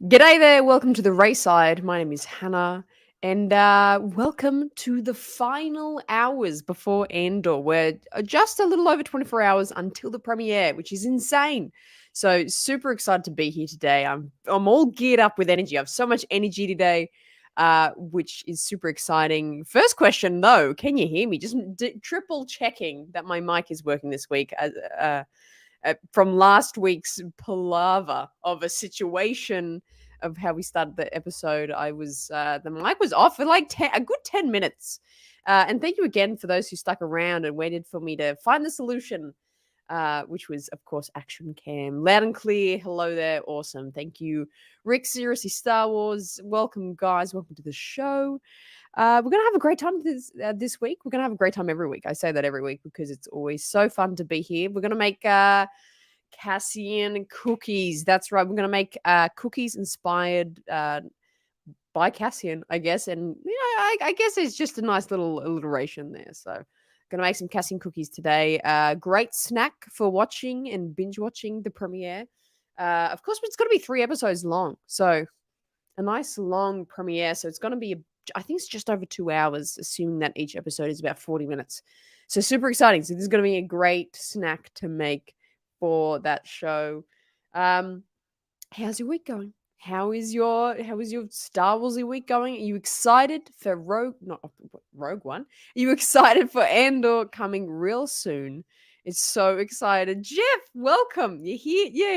G'day there, welcome to the RaeSide. My name is Hannah, and welcome to the final hours before Andor. We're just a little over 24 hours until the premiere, which is insane. So super excited to be here today. I'm all geared up with energy. I have so much energy today, which is super exciting. First question though, can you hear me? Just triple checking that my mic is working this week. From last week's palaver of a situation of how we started the episode, I was the mic was off for like a good 10 minutes. And thank you again for those who stuck around and waited for me to find the solution, which was, of course, Action Cam. Loud and clear. Hello there. Awesome. Thank you, Rick, Seriously Star Wars. Welcome, guys. Welcome to the show. We're going to have a great time this week. We're going to have a great time every week. I say that every week because it's always so fun to be here. We're going to make Cassian cookies. That's right. We're going to make cookies inspired by Cassian, I guess. And I guess it's just a nice little alliteration there. So going to make some Cassian cookies today. Great snack for watching and binge watching the premiere. Of course, it's going to be 3 episodes long. So a nice long premiere. So it's going to be I think it's just over 2 hours, assuming that each episode is about 40 minutes. So super exciting. So this is going to be a great snack to make for that show. How's your week going? How is your Star Warsy week going? Are you excited for Rogue One? Are you excited for Andor coming real soon? It's so excited. Jeff, welcome. You're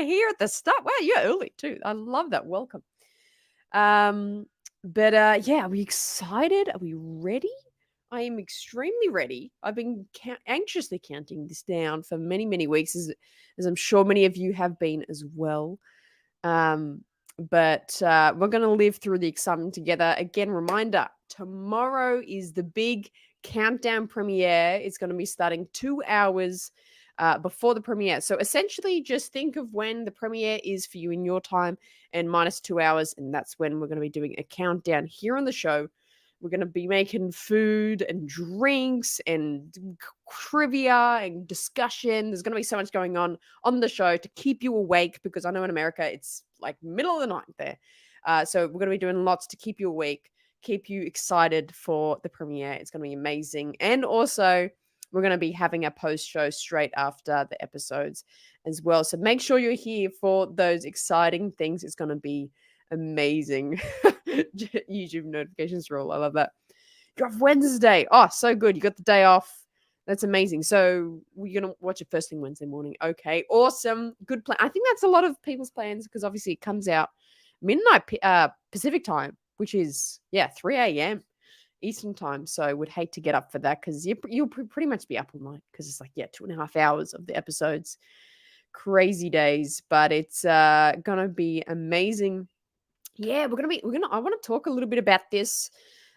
here at the start. Wow, you're early too. I love that. Welcome. But are we excited? Are we ready? I am extremely ready. I've been anxiously counting this down for many, many weeks, as I'm sure many of you have been as well. But we're going to live through the excitement together. Again, reminder, tomorrow is the big countdown premiere. It's going to be starting 2 hours before the premiere. So essentially just think of when the premiere is for you in your time and minus 2 hours. And that's when we're going to be doing a countdown here on the show. We're going to be making food and drinks and trivia and discussion. There's going to be so much going on the show to keep you awake, because I know in America it's like middle of the night there. So we're going to be doing lots to keep you awake, keep you excited for the premiere. It's going to be amazing. And also we're going to be having a post show straight after the episodes as well. So make sure you're here for those exciting things. It's going to be amazing. YouTube notifications rule. I love that. You're off Wednesday. Oh, so good. You got the day off. That's amazing. So we're going to watch it first thing Wednesday morning. Okay, awesome. Good plan. I think that's a lot of people's plans, because obviously it comes out midnight Pacific time, which is, 3 a.m. Eastern time. So I would hate to get up for that, because you'll pretty much be up all night, because it's like, 2.5 hours of the episodes. Crazy days, but it's gonna be amazing. I want to talk a little bit about this.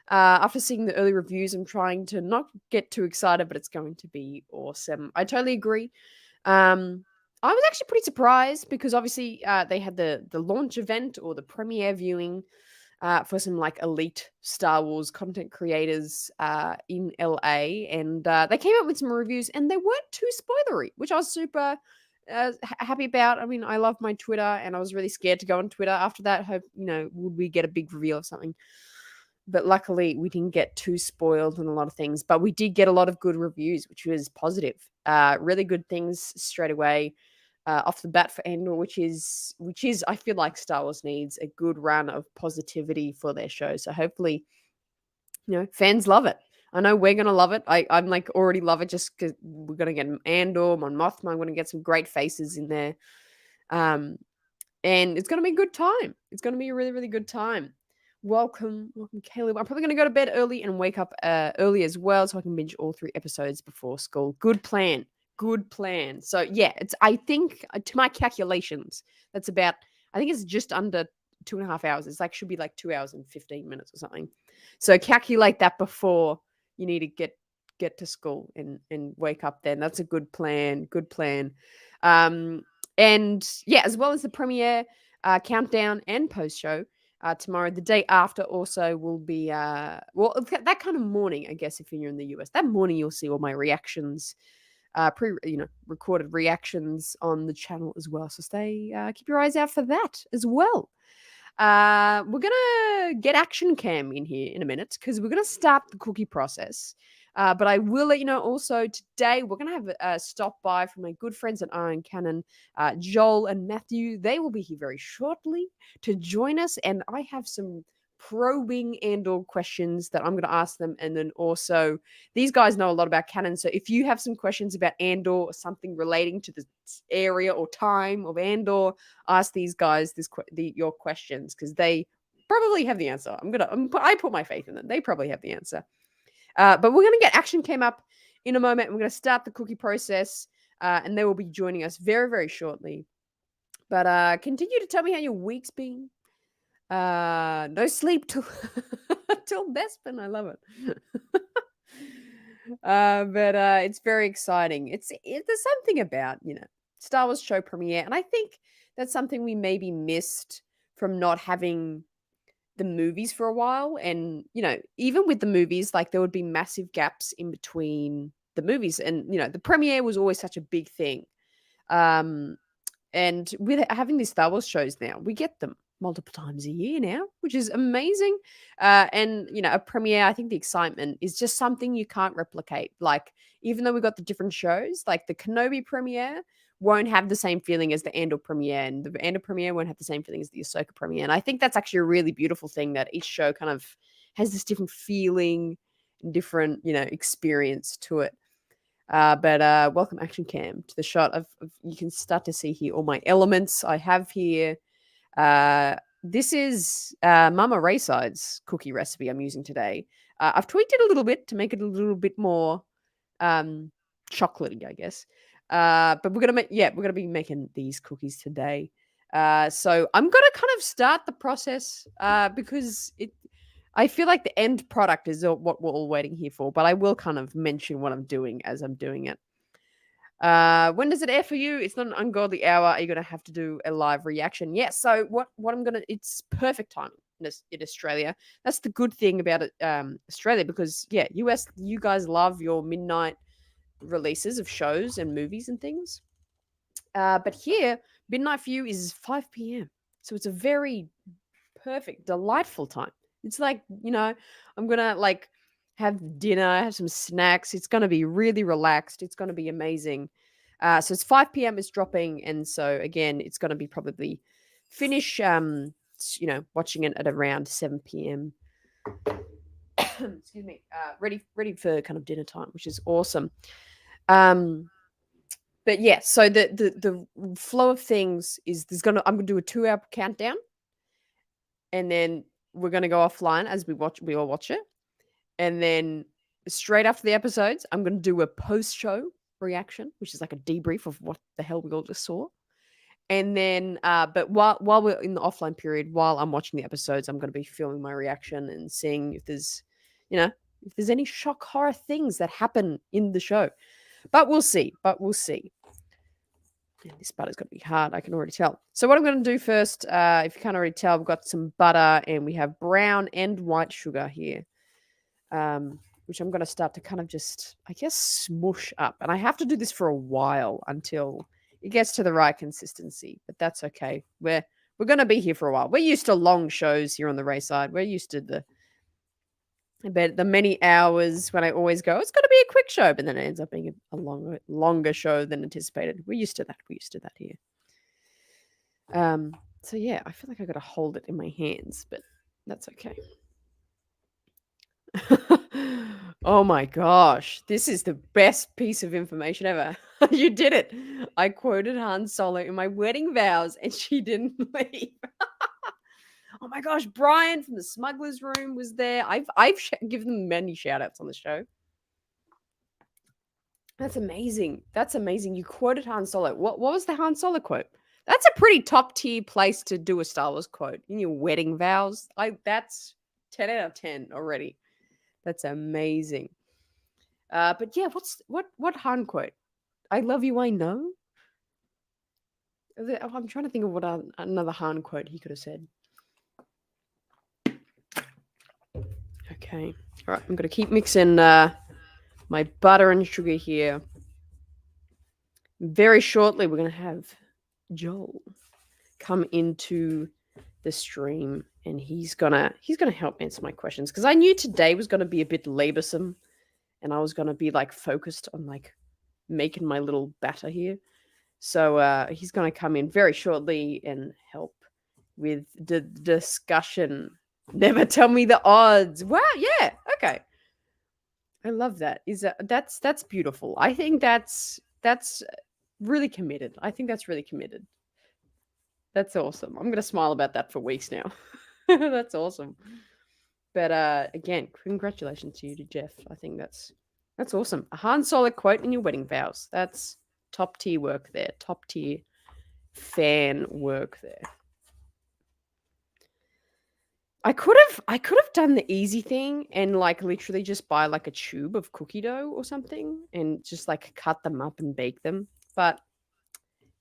After seeing the early reviews, I'm trying to not get too excited, but it's going to be awesome. I totally agree. I was actually pretty surprised, because obviously they had the launch event or the premiere viewing for some like elite Star Wars content creators in LA, and they came up with some reviews, and they weren't too spoilery, which I was super happy about. I mean, I love my Twitter, and I was really scared to go on Twitter after that. Hope, would we get a big reveal of something? But luckily, we didn't get too spoiled on a lot of things. But we did get a lot of good reviews, which was positive. Really good things straight away off the bat for Andor, which is I feel like Star Wars needs a good run of positivity for their show. So hopefully, fans love it. I know we're going to love it. I'm like already love it, just because we're going to get Andor, Mon Mothma. I'm going to get some great faces in there. And it's going to be a good time. It's going to be a really, really good time. Welcome, Caleb. I'm probably going to go to bed early and wake up early as well, so I can binge all 3 episodes before school. Good plan. So I think to my calculations, that's about, I think it's just under 2.5 hours. It's like, should be like 2 hours and 15 minutes or something. So calculate that before you need to get to school and wake up then. That's a good plan. And as well as the premiere, countdown and post show tomorrow, the day after also will be that kind of morning, I guess, if you're in the US. That morning you'll see all my reactions, recorded reactions on the channel as well. So keep your eyes out for that as well. We're gonna get Action Cam in here in a minute because we're gonna start the cookie process. But I will let you know also today we're gonna have a stop by from my good friends at Eye On Canon, Joel and Matthew. They will be here very shortly to join us, and I have some probing Andor questions that I'm going to ask them. And then also, these guys know a lot about canon. So if you have some questions about Andor or something relating to the area or time of Andor, ask these guys your questions because they probably have the answer. I put my faith in them. They probably have the answer. But we're going to get Action came up in a moment. We're going to start the cookie process, and they will be joining us very, very shortly. But continue to tell me how your week's been. No sleep till till Bespin. I love it. But it's very exciting. There's something about Star Wars show premiere, and I think that's something we maybe missed from not having the movies for a while. And even with the movies, like there would be massive gaps in between the movies, and the premiere was always such a big thing. And with having these Star Wars shows now, we get them multiple times a year now, which is amazing. And a premiere, I think the excitement is just something you can't replicate. Like, even though we got the different shows, like the Kenobi premiere won't have the same feeling as the Andor premiere, and the Andor premiere won't have the same feeling as the Ahsoka premiere. And I think that's actually a really beautiful thing, that each show kind of has this different feeling and different, experience to it. But welcome Action Cam to the shot of you can start to see here all my elements I have here. This is Mama RaeSide's cookie recipe I'm using today. I've tweaked it a little bit to make it a little bit more chocolatey, I guess. But we're gonna be making these cookies today. So I'm gonna kind of start the process because I feel like the end product is what we're all waiting here for. But I will kind of mention what I'm doing as I'm doing it. When does it air for you? It's not an ungodly hour. Are you going to have to do a live reaction? Yes. Yeah, so it's perfect timing in Australia. That's the good thing about it, Australia, because US, you guys love your midnight releases of shows and movies and things. But here, midnight for you is 5 p.m. So it's a very perfect, delightful time. It's like, I'm going to have dinner, have some snacks. It's going to be really relaxed. It's going to be amazing. So it's 5 p.m. It's dropping. And so, again, it's going to be probably finish, watching it at around 7 p.m. Excuse me. Ready for kind of dinner time, which is awesome. But yeah, so the flow of things is I'm going to do a 2-hour countdown. And then we're going to go offline as we all watch it. And then straight after the episodes, I'm going to do a post-show reaction, which is like a debrief of what the hell we all just saw. And then, but while we're in the offline period, while I'm watching the episodes, I'm going to be filming my reaction and seeing if there's any shock horror things that happen in the show. But we'll see. And this butter's going to be hard, I can already tell. So what I'm going to do first, if you can't already tell, we've got some butter and we have brown and white sugar here. Which I'm going to start to kind of just, I guess, smush up. And I have to do this for a while until it gets to the right consistency. But that's okay. We're going to be here for a while. We're used to long shows here on the RaeSide. We're used to the many hours when I always go, it's going to be a quick show. But then it ends up being a longer show than anticipated. We're used to that. We're used to that here. So yeah, I feel like I got to hold it in my hands, but that's okay. Oh my gosh, this is the best piece of information ever. You did it. I quoted Han Solo in my wedding vows and she didn't leave. Oh my gosh, Brian from the Smuggler's Room was there. I've given them many shout outs on the show. That's amazing. You quoted Han Solo. What was the Han Solo quote? That's a pretty top tier place to do a Star Wars quote in your wedding vows. That's 10 out of 10 already. That's amazing. But yeah, what Han quote? I love you, I know. I'm trying to think of what another Han quote he could have said. Okay. All right, I'm going to keep mixing my butter and sugar here. Very shortly, we're going to have Joel come into the stream, and he's gonna help answer my questions, because I knew today was gonna be a bit laborsome, and I was gonna be like focused on like making my little batter here. So he's gonna come in very shortly and help with the discussion. Never tell me the odds. Wow, yeah, okay. I love that. That's beautiful. I think that's really committed. I think that's really committed. That's awesome. I'm gonna smile about that for weeks now. That's awesome. But again, congratulations to you, to Jeff. I think that's awesome. A Han Solo quote in your wedding vows. That's top tier work there. Top tier fan work there. I could have done the easy thing and like literally just buy like a tube of cookie dough or something and just like cut them up and bake them. But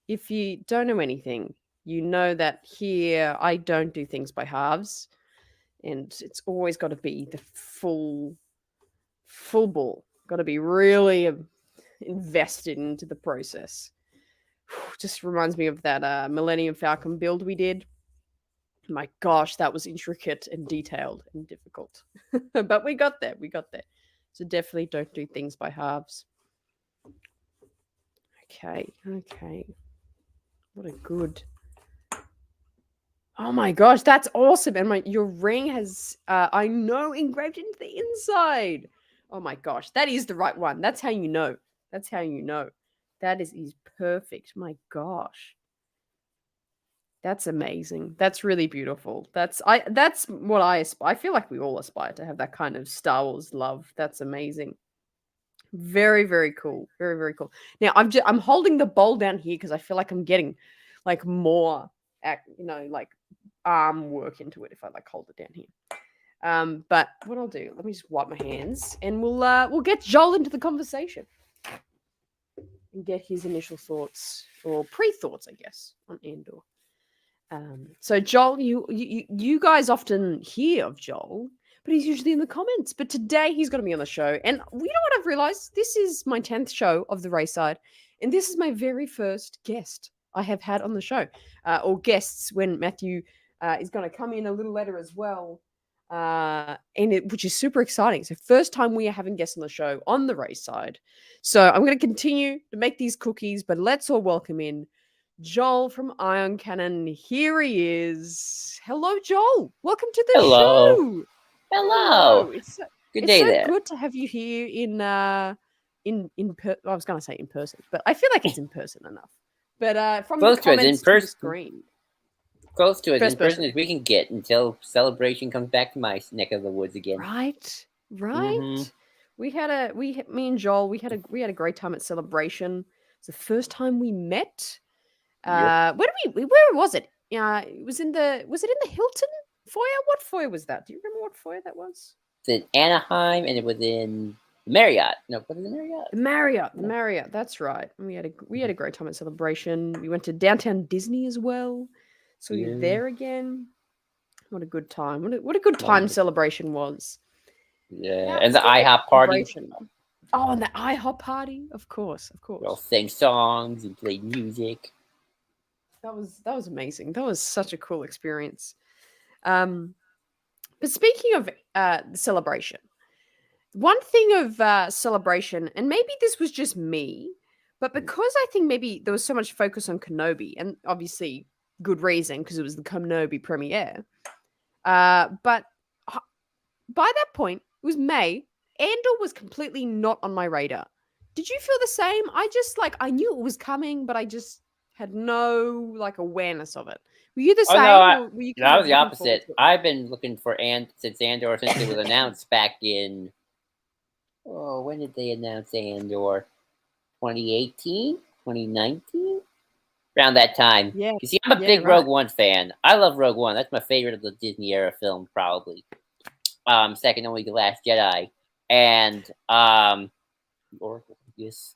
if you don't know anything, you know that here I don't do things by halves, and it's always got to be the full ball. Got to be really invested into the process. Just reminds me of that Millennium Falcon build we did. My gosh, that was intricate and detailed and difficult. But we got there. So definitely don't do things by halves. Okay. What a good... Oh my gosh, that's awesome. And your ring has, I know, engraved into the inside. Oh my gosh, that is the right one. That's how you know. That is perfect. My gosh. That's amazing. That's really beautiful. That's what I aspire. I feel like we all aspire to have that kind of Star Wars love. That's amazing. Very, very cool. Very, very cool. Now I'm holding the bowl down here because I feel like I'm getting like more, like arm work into it if I like hold it down here. But what I'll do, let me just wipe my hands, and we'll get Joel into the conversation and get his initial thoughts, or pre-thoughts, I guess, on Andor. So Joel, you guys often hear of Joel, but he's usually in the comments. But today he's going to be on the show, and you know what I've realized? This is my 10th show of the RaeSide, and this is my very first guest I have had on the show, or guests when Matthew is going to come in a little later as well, which is super exciting. So first time we are having guests on the show on the RaeSide. So I'm going to continue to make these cookies, but let's all welcome in Joel from Eye On Canon. Here he is. Hello, Joel. Welcome to the show. Hello. It's Good day there. It's so good to have you here I was going to say in person, but I feel like it's in person enough. But from close the comments to the screen. Close to it in person as we can get until Celebration comes back to my neck of the woods again. Right. Mm-hmm. Me and Joel, we had a great time at Celebration. It's the first time we met. Yep. Where was it? Was it in the Hilton foyer? What foyer was that? Do you remember what foyer that was? It's in Anaheim, and it was in the Marriott. No, was it the Marriott? The Marriott. That's right. We had a great time at Celebration. We went to downtown Disney as well, so we were there again. What a good time! What a good time Celebration was. Yeah, and the IHOP party. Oh, and the IHOP party, of course. We all sang songs and played music. That was amazing. That was such a cool experience. But speaking of the Celebration, one thing of Celebration, and maybe this was just me, but because I think maybe there was so much focus on Kenobi, and obviously good reason because it was the Kenobi premiere. But by that point, it was May. Andor was completely not on my radar. Did you feel the same? I knew it was coming, but I just had no like awareness of it. Were you the same? I was the opposite. I've been looking for since Andor, since it was announced back in. Oh, when did they announce Andor? 2018, 2019, around that time. Yeah. You see, I'm a big Rogue One fan. I love Rogue One. That's my favorite of the Disney era film, probably. Second only to Last Jedi, and Oracle. Yes.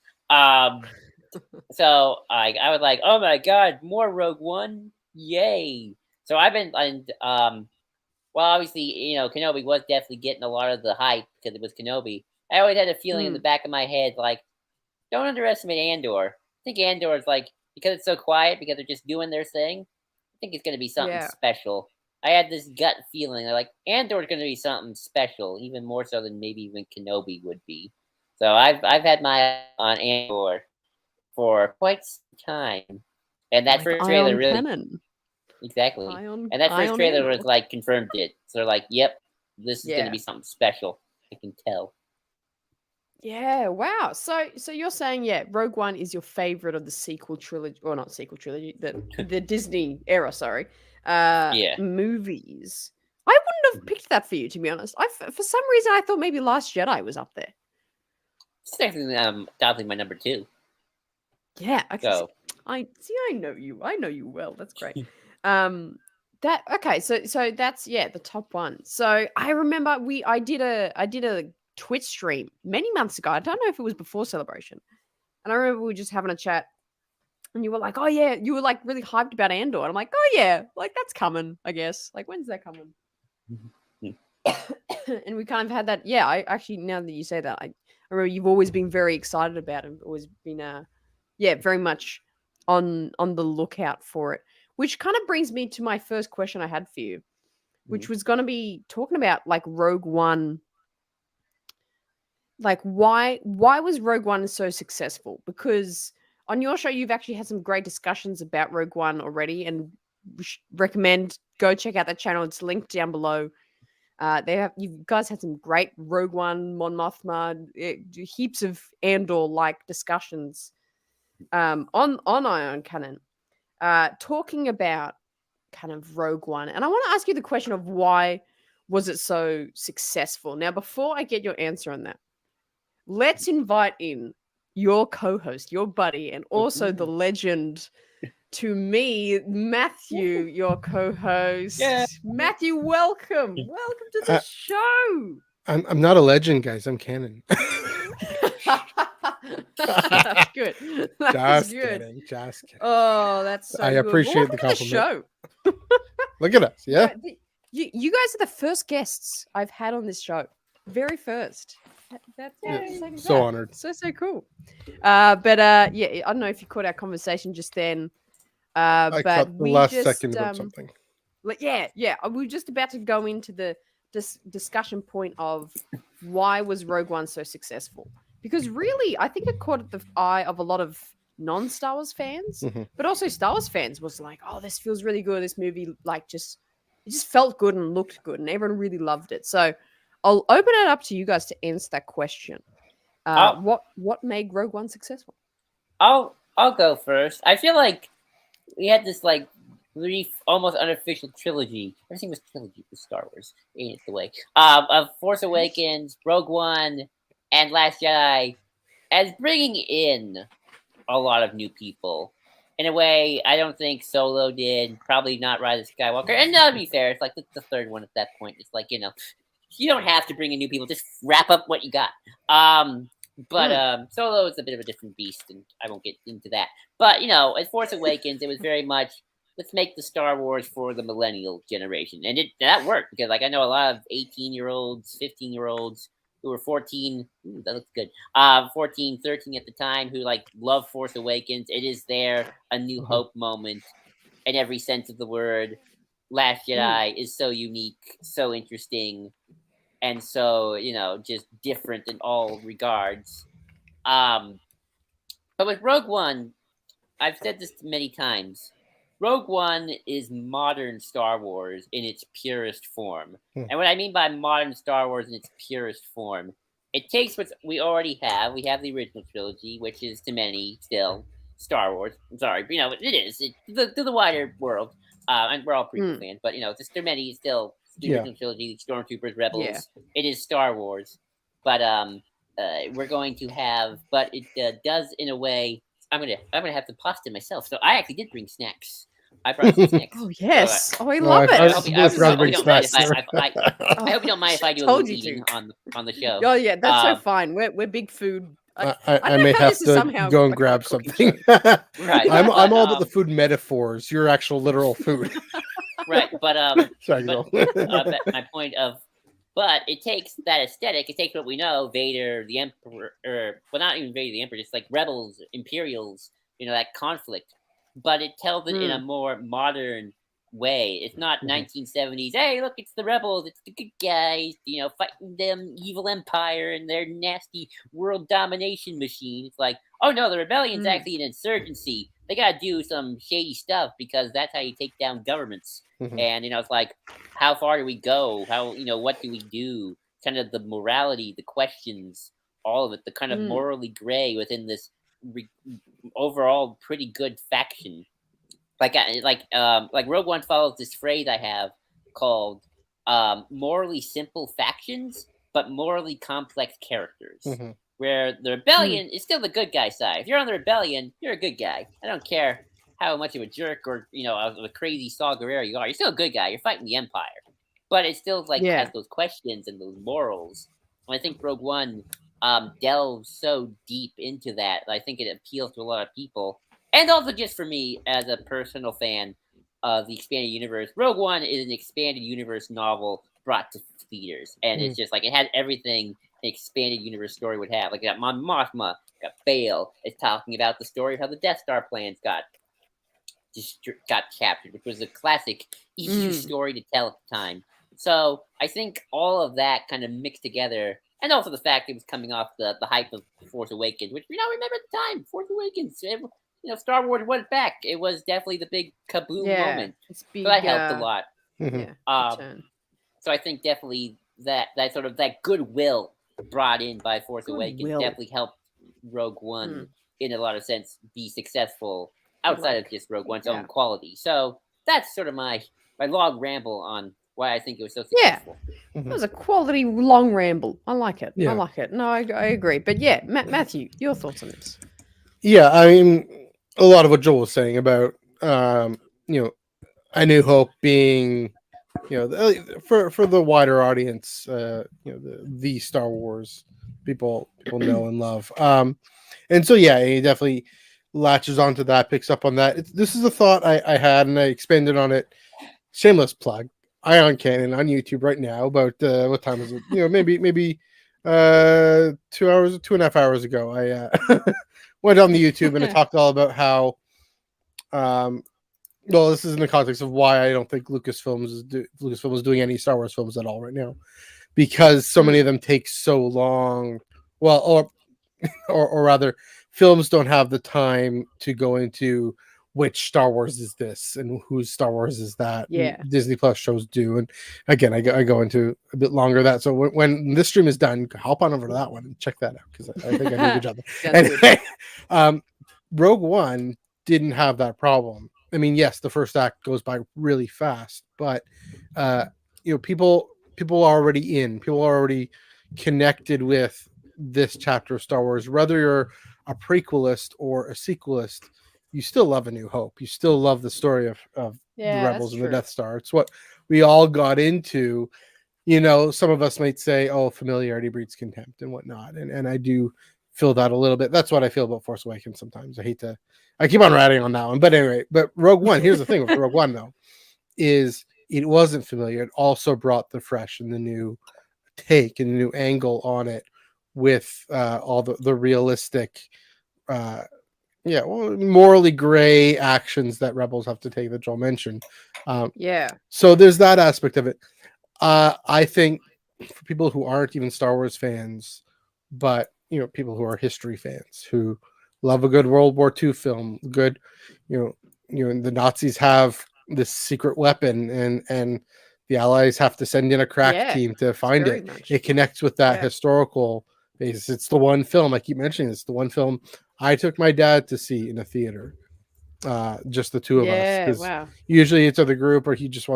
So I was like, oh my god, more Rogue One, yay! So I've been, well, obviously, Kenobi was definitely getting a lot of the hype because it was Kenobi. I always had a feeling in the back of my head, like, don't underestimate Andor. I think Andor is like, because it's so quiet, because they're just doing their thing. I think it's going to be something special. I had this gut feeling like Andor's going to be something special, even more so than maybe even Kenobi would be. So I've had my eye on Andor for quite some time, and that Like first Eye trailer On really Canon. exactly, Eye on and that Eye first on trailer Andor. was like confirmed it. So they're like, "Yep, this is going to Yeah. be something special." I can tell. Yeah, wow. So you're saying, yeah, Rogue One is your favorite of the sequel trilogy, or not sequel trilogy, the Disney era, sorry, Yeah. movies. I wouldn't have picked that for you, to be honest. For some reason I thought maybe Last Jedi was up there. It's actually definitely my number 2. Yeah, I can see. So I know you. I know you well. That's great. That okay. So that's the top one. So I remember I did a Twitch stream many months ago. I don't know if it was before Celebration, and I remember we were just having a chat, and you were like, "Oh yeah," you were like really hyped about Andor, and I'm like, "Oh yeah, like that's coming, I guess. Like when's that coming?" And we kind of had that. Yeah, I actually now that you say that, I remember you've always been very excited about it. Always been very much on the lookout for it. Which kind of brings me to my first question I had for you, which was going to be talking about like Rogue One. Like why was Rogue One so successful? Because on your show you've actually had some great discussions about Rogue One already, and recommend go check out that channel. It's linked down below. You guys had some great Rogue One, Mon Mothma, heaps of Andor like discussions on Eye On Canon, talking about kind of Rogue One. And I want to ask you the question of why was it so successful? Now, before I get your answer on that, let's invite in your co-host, your buddy, and also the legend to me, Matthew, your co-host. Yeah. Matthew, welcome. Welcome to the show. I'm not a legend, guys. I'm canon. That's good. That's good. Just kidding. Oh, that's so I good. appreciate Welcome the to compliment. show. Look at us. Yeah. You guys are the first guests I've had on this show. Very first. That's So honored. So cool. I don't know if you caught our conversation just then. I But caught the we last just, second about something. We were just about to go into the discussion point of why was Rogue One so successful? Because really, I think it caught the eye of a lot of non-Star Wars fans, but also Star Wars fans was like, "Oh, this feels really good. This movie, like, it just felt good and looked good, and everyone really loved it." So, I'll open it up to you guys to answer that question. What made Rogue One successful? I'll go first. I feel like we had this like brief, almost unofficial trilogy. Everything was trilogy with Star Wars. Ain't it the way? Of Force Awakens, Rogue One, and Last Jedi, as bringing in a lot of new people. In a way, I don't think Solo did. Probably not Rise of Skywalker. And to be fair, it's like the third one at that point. It's like, you don't have to bring in new people. Just wrap up what you got. But Solo is a bit of a different beast, and I won't get into that. But, as Force Awakens, it was very much, let's make the Star Wars for the millennial generation. And that worked, because, I know a lot of 18-year-olds, 15-year-olds who were 14, that looks good, 14, 13 at the time, who, love Force Awakens. It is a New Hope moment in every sense of the word. Last Jedi is so unique, so interesting, and so, just different in all regards. But with Rogue One, I've said this many times, Rogue One is modern Star Wars in its purest form. And what I mean by modern Star Wars in its purest form, it takes what we already have. We have the original trilogy, which is to many still Star Wars. I'm sorry, but, it is. To the wider world. And we're all prequel fans, but, just to many still the original trilogy, Stormtroopers, Rebels. Yeah. It is Star Wars. But we're going to have, but it does in a way. I'm gonna have to pasta myself. So I actually did bring snacks. I brought some snacks. Oh yes! So, I love it. I hope you don't mind if I do a little eating on the show. Oh yeah, that's so fine. We're big food. I may have to go and grab something. Right. I'm all about the food metaphors. Your actual literal food. Right, but sorry, my point of. But it takes that aesthetic. It takes what we know, Vader, the Emperor, well, not even Vader, the Emperor, just like rebels, Imperials, that conflict. But it tells it in a more modern, way. It's not 1970s. Hey, look, it's the rebels. It's the good guys. Fighting them evil empire and their nasty world domination machine. It's like, oh no, the rebellion's actually an insurgency. They gotta do some shady stuff because that's how you take down governments. And it's like, how far do we go? How what do we do? Kind of the morality, the questions, all of it, the kind of morally gray within this overall pretty good faction. Like Rogue One follows this phrase I have called morally simple factions, but morally complex characters. Where the rebellion is still the good guy side. If you're on the rebellion, you're a good guy. I don't care how much of a jerk or a crazy Saw Gerrera you are. You're still a good guy. You're fighting the Empire, but it still has those questions and those morals. And I think Rogue One delves so deep into that. I think it appeals to a lot of people. And also just for me, as a personal fan of the expanded universe, Rogue One is an expanded universe novel brought to theaters. And it's just like, it had everything an expanded universe story would have. Like, it got Mon Mothma, got Bail. It's talking about the story of how the Death Star plans got captured, which was a classic EU story to tell at the time. So I think all of that kind of mixed together, and also the fact it was coming off the hype of Force Awakens, which we now remember at the time. Force Awakens, Star Wars went back. It was definitely the big kaboom moment. So that helped a lot. So I think definitely that sort of that goodwill brought in by Force Awakens definitely helped Rogue One in a lot of sense be successful outside of just Rogue One's own quality. So that's sort of my long ramble on why I think it was so successful. It was a quality long ramble. I like it. I like it. No, I agree. But yeah, Matthew, your thoughts on this? Yeah, I mean, a lot of what Joel was saying about, A New Hope being, for the wider audience, the Star Wars people know and love. And so, yeah, he definitely latches onto that, picks up on that. This is a thought I had, and I expanded on it. Shameless plug. Eye On Canon on YouTube right now. About what time is it? Maybe 2.5 hours ago. I went on the YouTube and I talked all about how, well, this is in the context of why I don't think Lucasfilm is doing any Star Wars films at all right now, because so many of them take so long. Well, or rather, films don't have the time to go into which Star Wars is this and whose Star Wars is that. Yeah, Disney Plus shows do, and again, I go into a bit longer of that. So when this stream is done, hop on over to that one and check that out, because I think I did a good job there. Anyway, Rogue One didn't have that problem. I mean, yes, the first act goes by really fast, but people are already connected with this chapter of Star Wars. Whether you're a prequelist or a sequelist, you still love A New Hope. You still love the story of the Rebels and the Death Star. It's what we all got into. Some of us might say, "Oh, familiarity breeds contempt" and whatnot, and I do feel that a little bit. That's what I feel about Force Awakens sometimes. I keep on ratting on that one, but anyway. But Rogue One, here's the thing with Rogue One though, is it wasn't familiar. It also brought the fresh and the new take and the new angle on it, with all the realistic, morally gray actions that Rebels have to take that Joel mentioned. So there's that aspect of it. I think for people who aren't even Star Wars fans, but people who are history fans who love a good World War II film, good, the Nazis have this secret weapon, and the Allies have to send in a crack team to find it. It connects with that historical basis. It's the one film I keep mentioning. It's the one film I took my dad to see in a theater. Just the two of us. Wow. Usually it's other group, or he just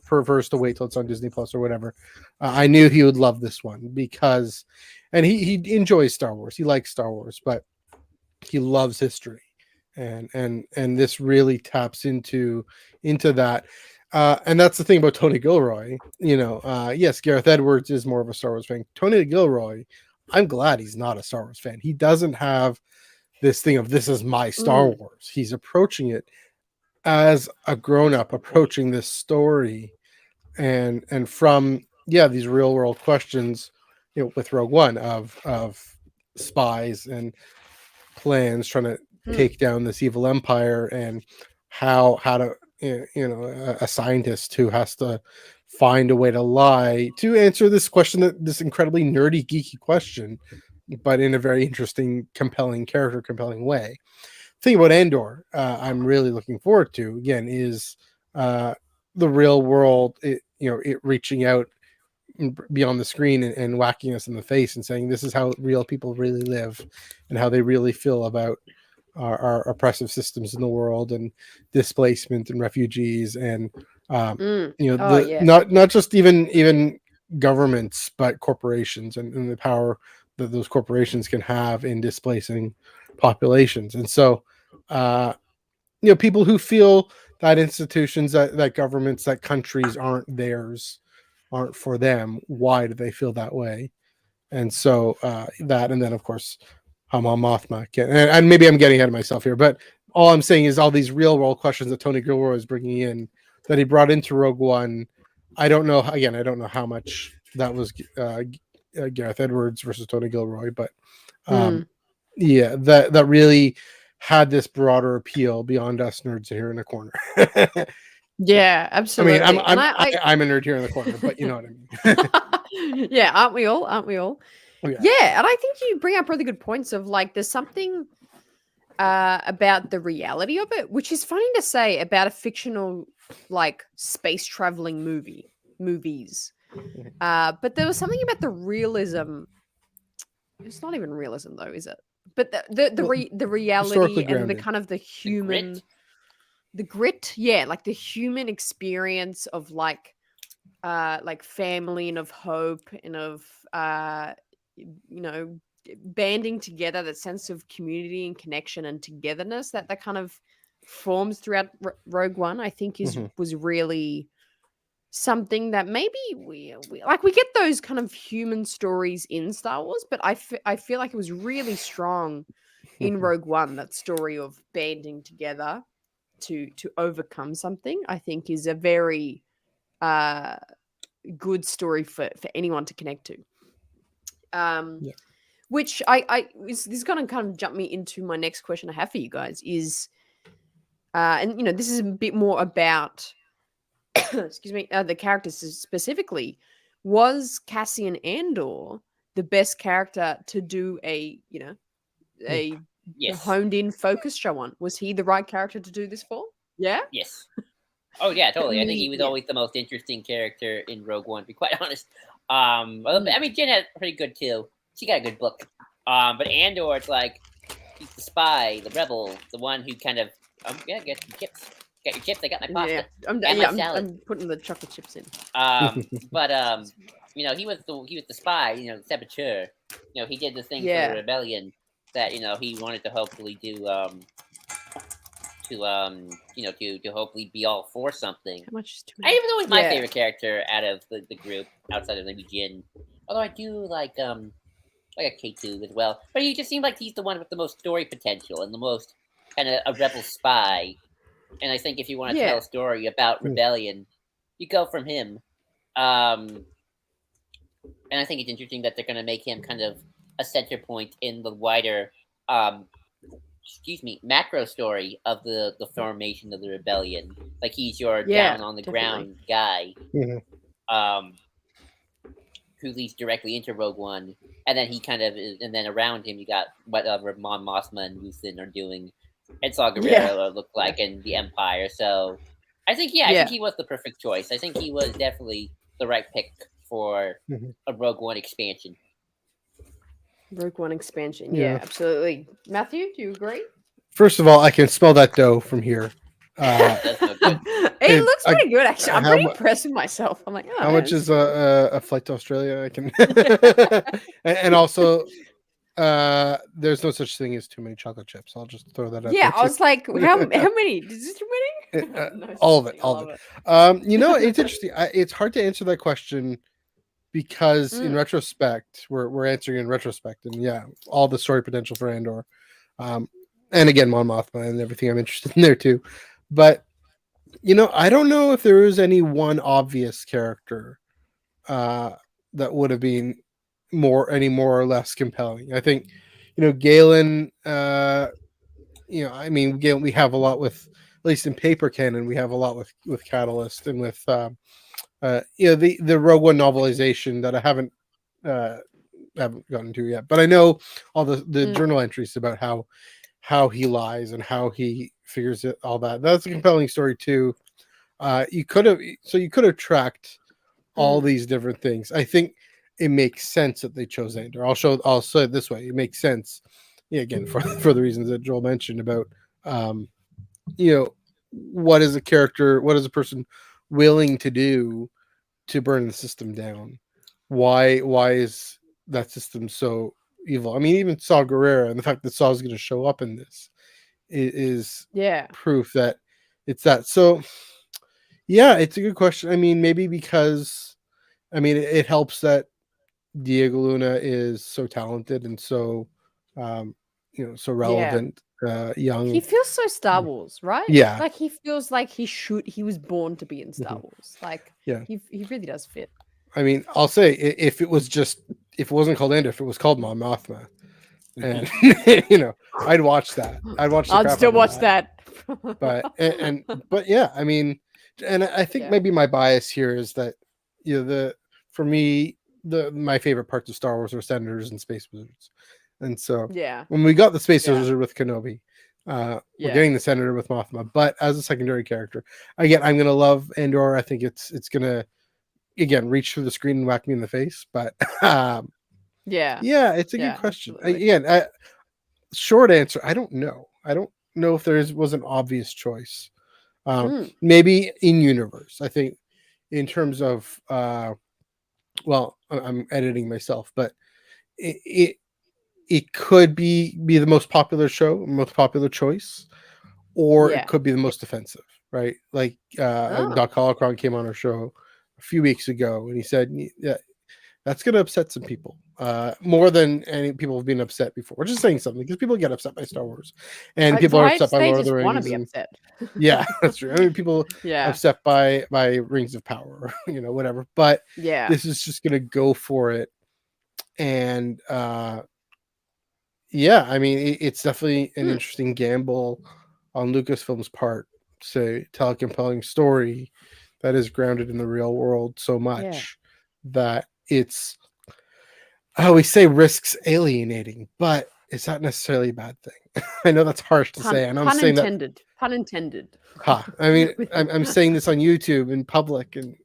prefers to wait till it's on Disney Plus or whatever. I knew he would love this one because, and he enjoys Star Wars. He likes Star Wars, but he loves history, and this really taps into that. And that's the thing about Tony Gilroy. Yes, Gareth Edwards is more of a Star Wars fan. Tony Gilroy, I'm glad he's not a Star Wars fan. He doesn't have this thing of this is my Star Wars. He's approaching it as a grown-up, approaching this story, and from these real world questions, with Rogue One of spies and plans trying to take down this evil empire, and how to a scientist who has to find a way to lie to answer this question, this incredibly nerdy, geeky question, but in a very interesting, compelling way. Thing about Andor, I'm really looking forward to again is the real world. It reaching out beyond the screen and whacking us in the face and saying this is how real people really live and how they really feel about our oppressive systems in the world and displacement and refugees and not just even governments but corporations and the power that those corporations can have in displacing populations. And so people who feel that institutions, that governments, that countries aren't theirs, aren't for them, why do they feel that way? And so that, and then of course Mon Mothma and maybe I'm getting ahead of myself here, but all I'm saying is all these real world questions that Tony Gilroy is bringing in, that he brought into Rogue One. I don't know how much that was Gareth Edwards versus Tony Gilroy, but that really had this broader appeal beyond us nerds here in the corner. Yeah, absolutely. I mean, I'm a nerd here in the corner, but you know what I mean. Yeah, aren't we all? Oh, yeah, and I think you bring up really good points of like there's something about the reality of it, which is funny to say about a fictional like space traveling movies. But there was something about the realism. It's not even realism though, is it? But the reality and the kind of the human, the grit, yeah, like the human experience of like family and of hope and of banding together, that sense of community and connection and togetherness that kind of forms throughout Rogue One, I think was really something that maybe we get those kind of human stories in Star Wars, but I feel like it was really strong in Rogue One. That story of banding together to overcome something, I think, is a very good story for anyone to connect to. Which this is going to kind of jump me into my next question I have for you guys is, and this is a bit more about excuse me, the characters specifically. Was Cassian Andor the best character to do a honed in focus show on? Was he the right character to do this for? Yeah. Yes. Oh yeah, totally. I think he was always the most interesting character in Rogue One, to be quite honest. I mean, Jen had pretty good too. She got a good book. But Andor, it's like he's the spy, the rebel, the one who kind of get some chips. Got your chips. I got my pasta. I'm putting the chocolate chips in. But he was the spy. The saboteur. He did the thing for the rebellion that he wanted to hopefully do. To hopefully be all for something. How much is too much? I even though he's my favorite character out of the group, outside of maybe Jin. Although I do like a K2 as well. But he just seemed like he's the one with the most story potential and the most kind of a rebel spy. And I think if you want to tell a story about rebellion, you go from him. And I think it's interesting that they're going to make him kind of a center point in the wider, macro story of the formation of the rebellion. Like he's your down on the ground guy, who leads directly into Rogue One, and then he kind of, and then around him you got whatever Mon Mothma and Luthen are doing. And Saw Gerrera looked like in the Empire. So I think, I think he was the perfect choice. I think he was definitely the right pick for a Rogue One expansion. Rogue One expansion. Yeah, absolutely. Matthew, do you agree? First of all, I can smell that dough from here. It looks pretty good, actually. I'm pretty impressed with myself. I'm like, how much is a flight to Australia? I can, and also, there's no such thing as too many chocolate chips. I'll just throw that out. Yeah, I was like, how many? Is this too many? No, all of it. It's interesting. It's hard to answer that question because in retrospect, we're answering in retrospect, and all the story potential for Andor, and again, Mon Mothma and everything I'm interested in there too. But I don't know if there is any one obvious character that would have been any more or less compelling. I think Galen, Galen, we have a lot with least in paper canon, we have a lot with Catalyst and with the Rogue One novelization that I haven't gotten to yet, but I know all the journal entries about how he lies and how he figures it all that. That's a compelling story too. You could have tracked all these different things. I think it makes sense that they chose Andor. I'll say it this way: it makes sense. Yeah, again, for the reasons that Joel mentioned about, what is a character, what is a person willing to do to burn the system down? Why is that system so evil? I mean, even Saw Gerrera, and the fact that Saw is going to show up in this is proof that it's that. So yeah, it's a good question. I mean, maybe because it helps that Diego Luna is so talented and so so relevant, young. He feels so Star Wars, right? Yeah, like he feels like he was born to be in Star Wars. Like, he really does fit. I mean, I'll say if it wasn't called Andor, if it was called Mon Mothma, and I'd watch that. I'd still watch that. but yeah, I mean, and I think maybe my bias here is that for me my favorite parts of Star Wars are Senators and Space Wizards, and so when we got the Space Wizard with Kenobi, we're getting the Senator with Mothma, but as a secondary character, again, I'm gonna love Andor. I think it's gonna again reach through the screen and whack me in the face, but it's a good question. Again, short answer, I don't know if there was an obvious choice. Maybe in universe, I think in terms of I'm editing myself, but it could be the most popular choice, or it could be the most offensive, right? Like Doc Holocron came on our show a few weeks ago, and he said, that's going to upset some people more than any people have been upset before. We're just saying something because people get upset by Star Wars, and people are upset by Lord of the Rings. Want to be upset. Yeah, that's true. I mean, people upset by Rings of Power, whatever. But this is just going to go for it, and I mean, it's definitely an interesting gamble on Lucasfilm's part to tell a compelling story that is grounded in the real world so much that it's, I always say, risks alienating, but it's not necessarily a bad thing. I know that's harsh to say, and I'm saying that. Pun intended. I mean, I'm saying this on YouTube in public, and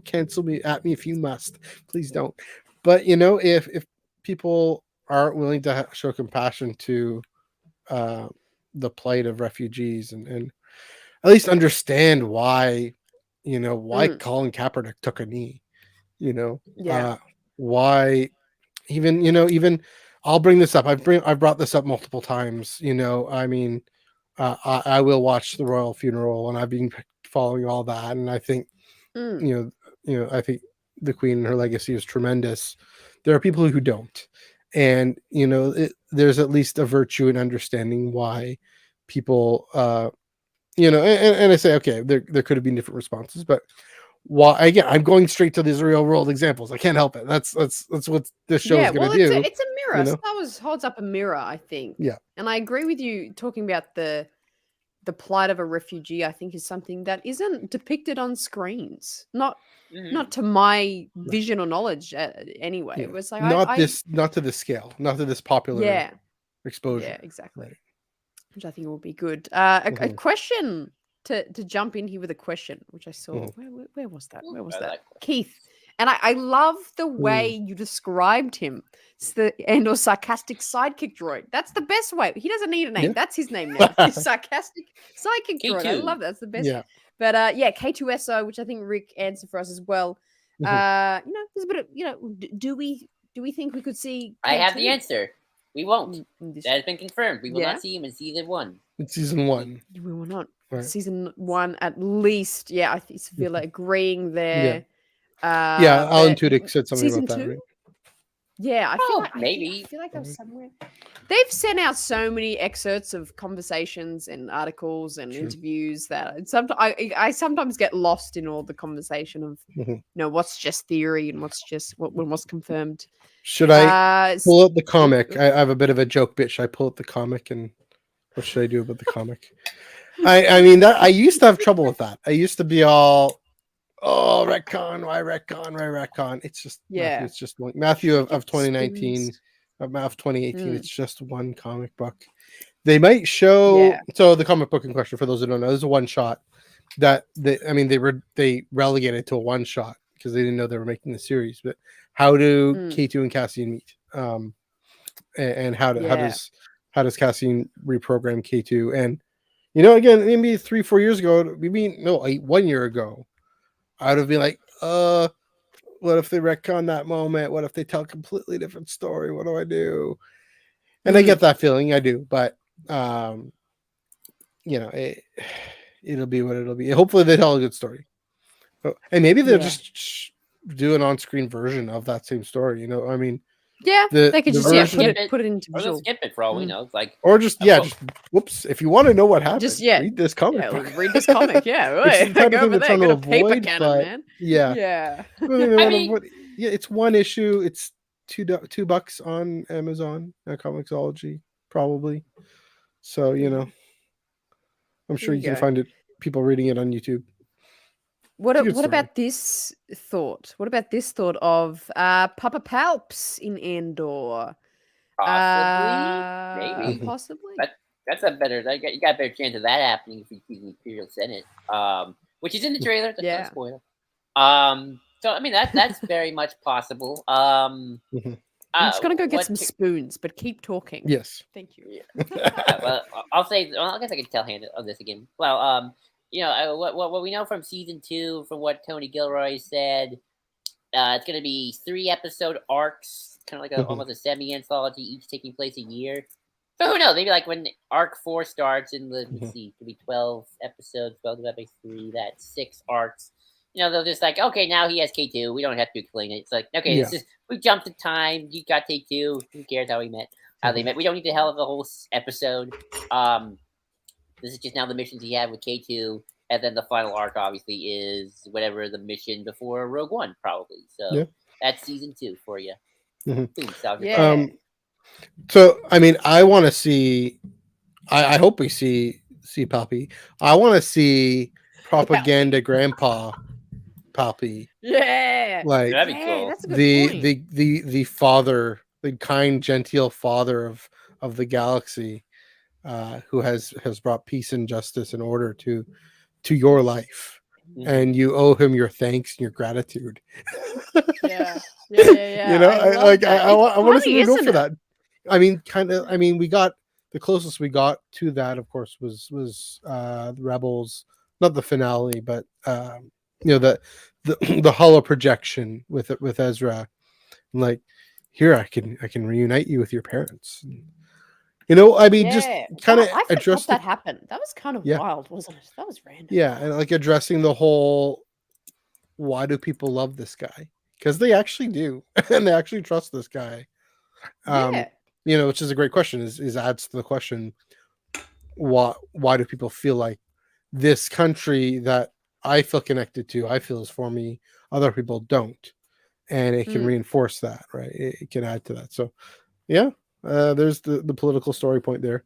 cancel me at me if you must. Please don't. But if people aren't willing to show compassion to the plight of refugees, and at least understand why Colin Kaepernick took a knee, why even I'll bring this up. I've brought this up multiple times. I mean, I will watch the royal funeral, and I've been following all that, and I think I think the Queen and her legacy is tremendous. There are people who don't, and there's at least a virtue in understanding why people and I say, okay, there could have been different responses, but why? Again, I'm going straight to these real world examples. I can't help it. That's what this show is going to do. It's a mirror. Star Wars holds up a mirror, I think. Yeah, and I agree with you talking about the plight of a refugee. I think is something that isn't depicted on screens. Not to my vision or knowledge, anyway. It was like not to this scale, not to this popular exposure. Yeah, exactly. Right. Which I think will be good. A question to jump in here with a question, which I saw. Where was that? Where was that? Keith. And I love the way you described him. It's the Andor sarcastic sidekick droid. That's the best way. He doesn't need a name. Yeah. That's his name now. His sarcastic sidekick droid. I love that. That's the best. Yeah. But K2SO, which I think Rick answered for us as well. There's a bit of do we think we could see K2? I have the answer. We won't. That has been confirmed. We will not see him in season 1. It's season 1. We will not. Right. Season 1 at least. Yeah, I feel like agreeing there. Alan Tudyk said something about that. Right? Yeah, I feel like maybe. I feel like that was somewhere. They've sent out so many excerpts of conversations and articles and interviews that I sometimes get lost in all the conversation of what's just theory and what's confirmed. Should I pull up the comic? I have a bit of a joke bit. Should I pull up the comic, and what should I do about the comic? I mean that I used to have trouble with that. I used to be all, oh, retcon, why retcon, why retcon? It's just Matthew. It's just one Matthew of 2019, of 2018. It's just one comic book. They might show so the comic book in question, for those who don't know, is a one shot that they relegated to a one shot because they didn't know they were making the series. But how do K2 and Cassian meet? And how does Cassian reprogram K2? And again, maybe 3-4 years ago, 1 year ago, I would have been like, what if they retcon that moment? What if they tell a completely different story? What do I do? And I get that feeling, I do, but it'll be what it'll be. Hopefully they tell a good story. And maybe they'll just do an on-screen version of that same story. I mean, they could just put it into visual. Or skip it for all we know. Like, or just whoops. If you want to know what happened, just read this comic. Read this comic. Yeah, right. It's the type of thing they're trying to avoid, man. Yeah. It's one issue. It's $2 on Amazon Comixology, probably. So I'm sure you can find it. People reading it on YouTube. What about this thought? What about this thought of Papa Palps in Andor? Possibly, maybe, possibly. That's a better. You got a better chance of that happening if you see the Imperial Senate, which is in the trailer. That's not a spoiler. So I mean that's very much possible. I'm just gonna go get some spoons, but keep talking. Yes, thank you. Well, I'll say. Well, I guess I can tell hand of this again. Well, what we know from season 2, from what Tony Gilroy said, it's going to be 3-episode arcs, kind of like almost a semi-anthology, each taking place a year. So who knows? Maybe like when arc 4 starts in the let's see, it could be 12 episodes, 12 divided by 3. That's 6 arcs. They'll just like, okay, now he has K2. We don't have to explain it. It's like, okay, we jumped in time. You got K2. Who cares how they met? We don't need to hell of the whole episode. This is just now the missions he had with K2, and then the final arc obviously is whatever the mission before Rogue One, probably. So that's season 2 for you. So I mean, I want to see. I hope we see Poppy. I want to see propaganda Grandpa Poppy. Yeah, like that'd be cool. That's a good point. The father, the kind, genteel father of the galaxy. Who has brought peace and justice and order to your life, and you owe him your thanks and your gratitude. Yeah. I want to see him go for that. I mean, we got the closest we got to that, of course, was the Rebels, not the finale, but the hollow projection with Ezra, and like, here I can reunite you with your parents. I mean, just kind of address that happened. That was kind of wild, wasn't it? That was random. Yeah, and like addressing the whole, why do people love this guy? Because they actually do, and they actually trust this guy. Which is a great question. Is adds to the question, why do people feel like this country that I feel connected to, I feel is for me, other people don't, and it can reinforce that, right? It can add to that. So, yeah. There's the political story point there.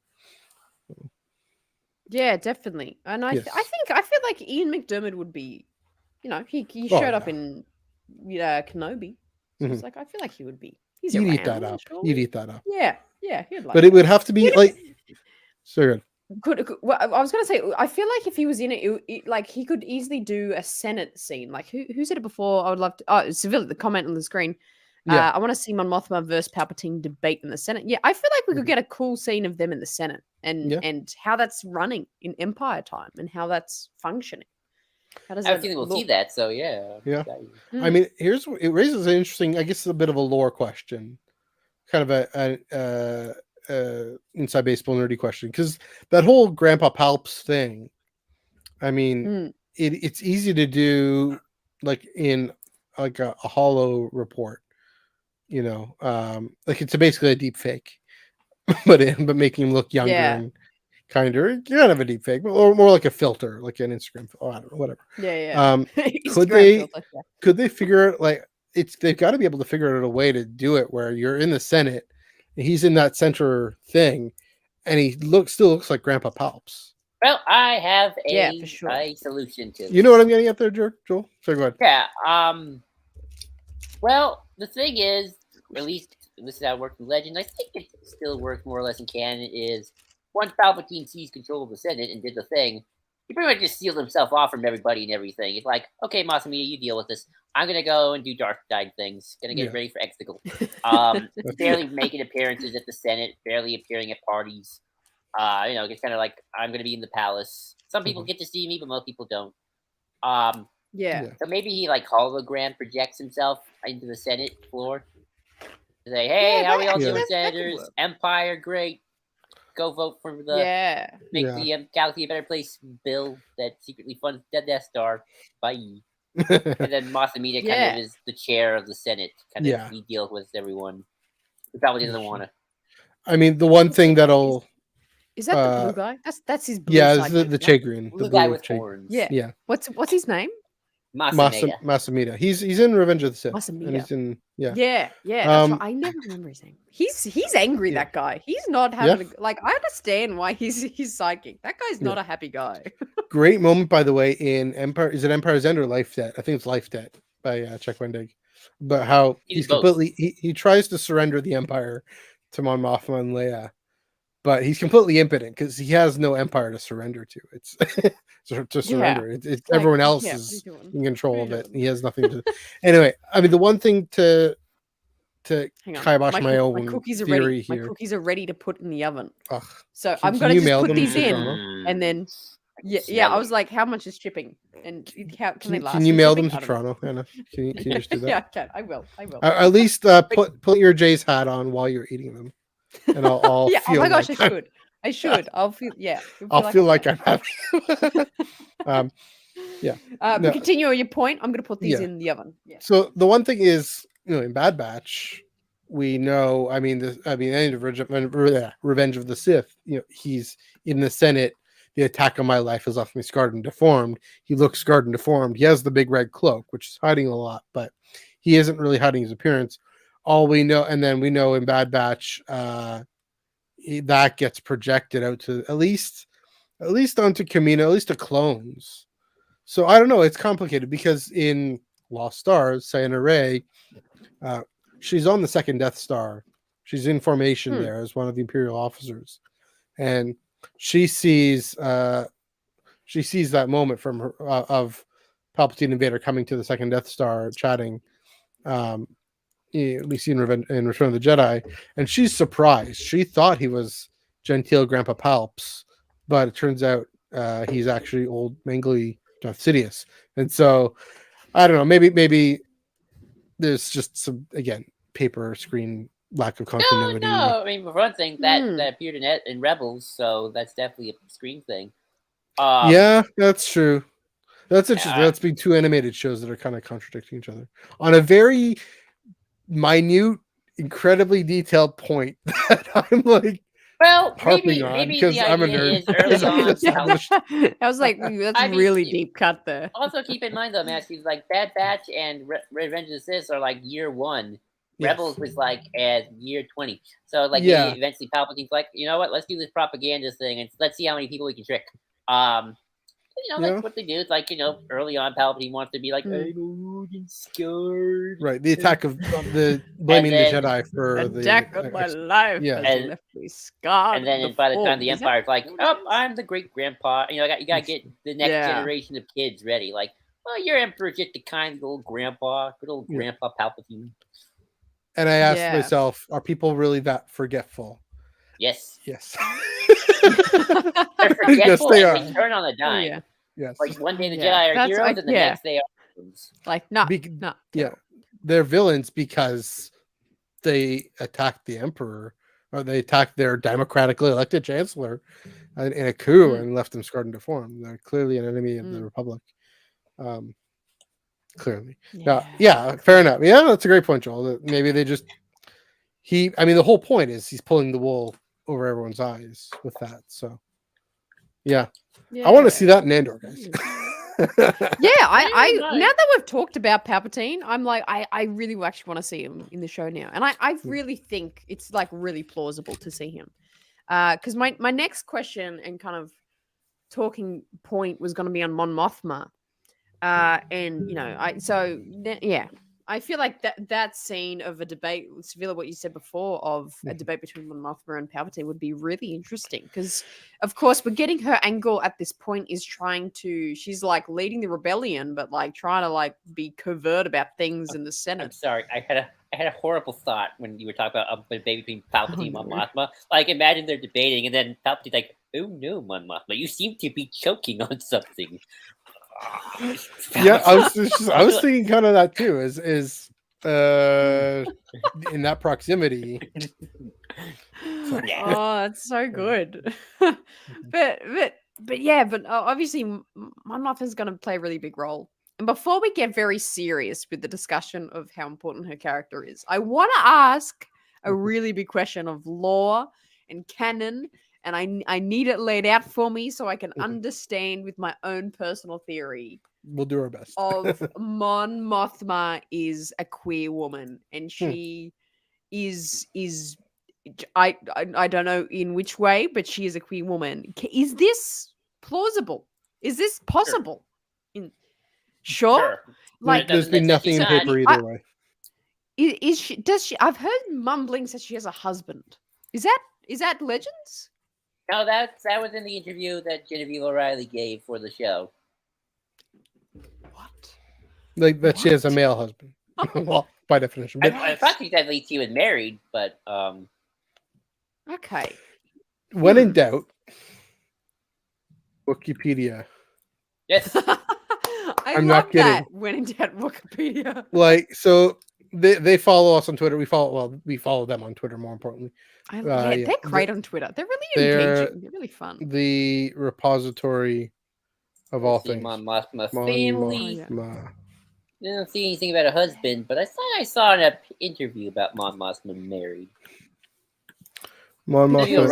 Yeah, definitely. And I feel like Ian McDiarmid would be, he showed up in Kenobi. So it's like, I feel like he would be. You'd eat that up. You'd eat that up. Yeah, he'd like. But it would have to be like. So good. Well, I was gonna say, I feel like if he was in it, like he could easily do a Senate scene. Like who said it before? I would love to. Oh, Seville, the comment on the screen. Yeah. I want to see Mon Mothma versus Palpatine debate in the Senate. Yeah, I feel like we could get a cool scene of them in the Senate and how that's running in Empire time and how that's functioning. How does I think we'll see that. So yeah. I mean, it raises an interesting, I guess, a bit of a lore question, kind of a inside baseball nerdy question, because that whole Grandpa Palps thing. I mean, it's easy to do, like in like a hollow report. Like it's basically a deep fake, but making him look younger and kind of a deep fake, or more like a filter, like an Instagram. I don't know, whatever. Could they figure it like they've got to be able to figure out a way to do it where you're in the Senate, and he's in that center thing, and he still looks like Grandpa Palps. Well, I have for sure. a solution to this. You know what I'm getting at there, Joel? So go ahead. Yeah. Well, the thing is, at least this is how it works in Legend. I think it still works more or less in canon. Is once Palpatine seized control of the Senate and did the thing, he pretty much just sealed himself off from everybody and everything. It's like, okay, Masamune, you deal with this. I'm gonna go and do dark side things. Gonna get ready for Exegol. Barely making appearances at the Senate, barely appearing at parties. It's kind of like I'm gonna be in the palace. Some people get to see me, but most people don't. So maybe he like hologram projects himself into the Senate floor. Say, hey, how we all doing, senators? Empire, great. Go vote for the make the galaxy a better place bill that secretly funds the Death Star. Bye. And then Masamune kind of is the chair of the Senate. Kind of he deals with everyone. He probably doesn't want to. I mean, the one thing that'll is that the blue guy? That's his blue side. Yeah, the Chagrin. Blue guy with horns. Yeah. What's his name? Masamune. He's in Revenge of the Sith. Masamune. And he's in Yeah. That's right. I never remember his name. He's angry. That guy. He's not having I understand why he's psychic. That guy's not a happy guy. Great moment, by the way, in Empire. Is it Empire's End or Life Debt? I think it's Life Debt by Chuck Wendig. But how he's completely he tries to surrender the Empire to Mon Mothma and Leia, but he's completely impotent because he has no Empire to surrender to. It's to surrender. It's like, everyone else is in control of it. He has nothing to. Anyway, I mean, the one thing to kibosh my own cookies are theory ready. here. My cookies are ready to put in the oven. Ugh. So I'm gonna just put these in, and then I was like, how much is shipping? And can they last? Can you mail them to Toronto, Anna? Can you just do that? Yeah, I can. I will. At least put your Jay's hat on while you're eating them, and I'll yeah. feel Oh my gosh, like I should. I'll feel. Yeah. I'll feel like I'm happy. Continue on your point. I'm gonna put these in the oven. Yeah. So the one thing is, in Bad Batch, we know. I mean, end of Revenge of the Sith. He's in the Senate. The attack on my life has left me scarred and deformed. He looks scarred and deformed. He has the big red cloak, which is hiding a lot, but he isn't really hiding his appearance. All we know, and then we know in Bad Batch, that gets projected out to at least onto Kamino, at least to clones. So I don't know. It's complicated because in Lost Stars, Sayana Rey, she's on the second Death Star. She's in formation there as one of the Imperial officers, and she sees that moment from her of Palpatine and Vader coming to the second Death Star, chatting. At least in Return of the Jedi, and she's surprised. She thought he was genteel Grandpa Palps, but it turns out he's actually old mangly Darth Sidious. And so I don't know. Maybe there's just some paper screen lack of continuity. No. I mean, for one thing, that appeared in Rebels, so that's definitely a screen thing. Yeah, that's true. That's interesting. That's been two animated shows that are kind of contradicting each other on a very minute, incredibly detailed point that I'm like, maybe because I'm a nerd. I was like, that's really deep cut there. Also, keep in mind though, Matthew, like Bad Batch and Revenge of the Sith are like year 1. Yes. Rebels was like at year 20. So maybe eventually Palpatine's like, you know what? Let's do this propaganda thing and let's see how many people we can trick. That's what they do. It's like, early on, Palpatine wants to be like, I'm scared. Right. The attack of the blaming the Jedi for the attack of my life. Yeah. And left me scarred. And then by the time the Empire's like, I'm the great grandpa. You gotta get the next generation of kids ready. Like, your Emperor's just a kind old grandpa, good old Grandpa Palpatine. And I asked myself, are people really that forgetful? Yes. They're forgetful. Yes, they are. They turn on a dime. Yeah. Yes. Like one day the Jedi are heroes, and the next they are villains. Like no. They're villains because they attacked the Emperor, or they attacked their democratically elected Chancellor in a coup and left them scarred and deformed. They're clearly an enemy of the Republic. Clearly. Yeah, fair enough. Yeah, that's a great point, Joel. Maybe they just the whole point is he's pulling the wool over everyone's eyes with that. So I want to see that in Andor, guys. I now that we've talked about Palpatine, I'm like, I really actually want to see him in the show now. And I really think it's like really plausible to see him. Because my next question and kind of talking point was going to be on Mon Mothma. And, I feel like that scene of a debate, Sevilla, what you said before, of a debate between Mon Mothma and Palpatine would be really interesting because, of course, we're getting her angle at this point is she's like leading the rebellion, but like trying to like be covert about things in the Senate. I'm sorry, I had a horrible thought when you were talking about a debate between Palpatine and Mon Mothma. Like, imagine they're debating, and then Palpatine's like, "Oh no, Mon Mothma, you seem to be choking on something." Yeah, I was thinking kind of that too. Is in that proximity. Oh, that's so good. but obviously, Mon Mothma is going to play a really big role. And before we get very serious with the discussion of how important her character is, I want to ask a really big question of lore and canon. And I need it laid out for me so I can understand with my own personal theory. We'll do our best. Of Mon Mothma is a queer woman, and she is I don't know in which way, but she is a queer woman. Is this plausible? Is this possible? Sure. Like, there's been nothing in paper either way. Is she? Does she? I've heard mumblings that she has a husband. Is that legends? No, that was in the interview that Genevieve O'Reilly gave for the show. What? Like that she has a male husband. Well, by definition. But I thought she said at least he was married, but okay. When in doubt, Wikipedia. Yes. I'm not kidding. That. When in doubt, Wikipedia. Like, so they follow us on Twitter. We follow them on Twitter, more importantly. They're great on Twitter. They're really engaging. They're really fun. The repository of all things. Mon Mothma family. I don't see anything about a husband, but I thought I saw an interview about Mon Mothma married. Mon Mothma.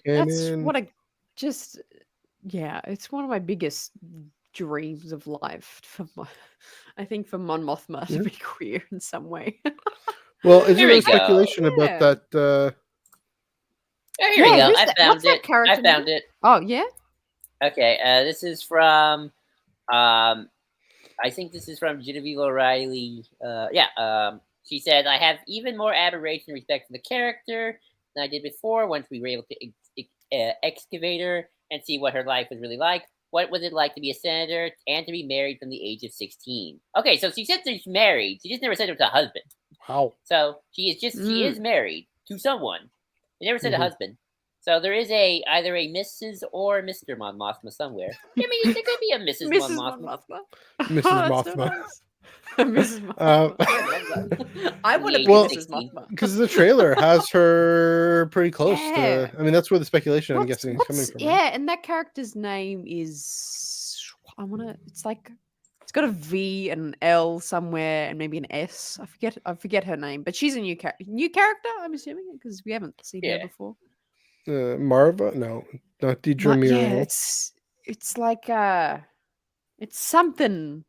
That's what it's one of my biggest dreams of life. I think for Mon Mothma to be queer in some way. Well, is there speculation about that? Here we go. I found it. Oh, yeah? Okay, this is from, I think this is from Genevieve O'Reilly. She said, "I have even more admiration and respect for the character than I did before once we were able to excavate her and see what her life was really like. What was it like to be a senator and to be married from the age of 16? Okay, so she said she's married. She just never said it was a husband. Wow. So she is married to someone. They never said a husband. So there is either a Mrs. or Mr. Mon Mothma somewhere. I mean, there could be a Mrs. Mon Mothma. Mrs. Mothma. Mrs. Mothma. I would have been Mrs. Mothma. Because the trailer has her pretty close to... I mean, that's where the speculation, I'm guessing, is coming from. Yeah, and that character's name is... It's like... It's got a V and an L somewhere and maybe an S. I forget her name, but she's a new character, I'm assuming, because we haven't seen her before. Marva? No, not Deidre Muriel. Yeah, it's like it's something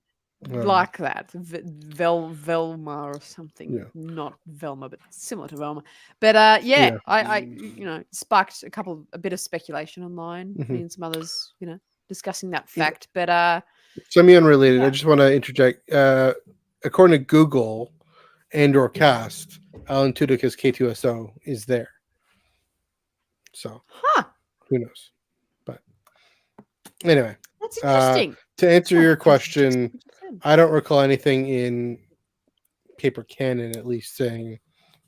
like that. Velma or something. Yeah. Not Velma, but similar to Velma. But I sparked a bit of speculation online. Me and some others, discussing that fact. But semi-unrelated. I just want to interject. According to Google, Andor cast, Alan Tudyk as K2SO is there. So, who knows? But anyway, that's interesting. To answer your question, I don't recall anything in paper canon, at least, saying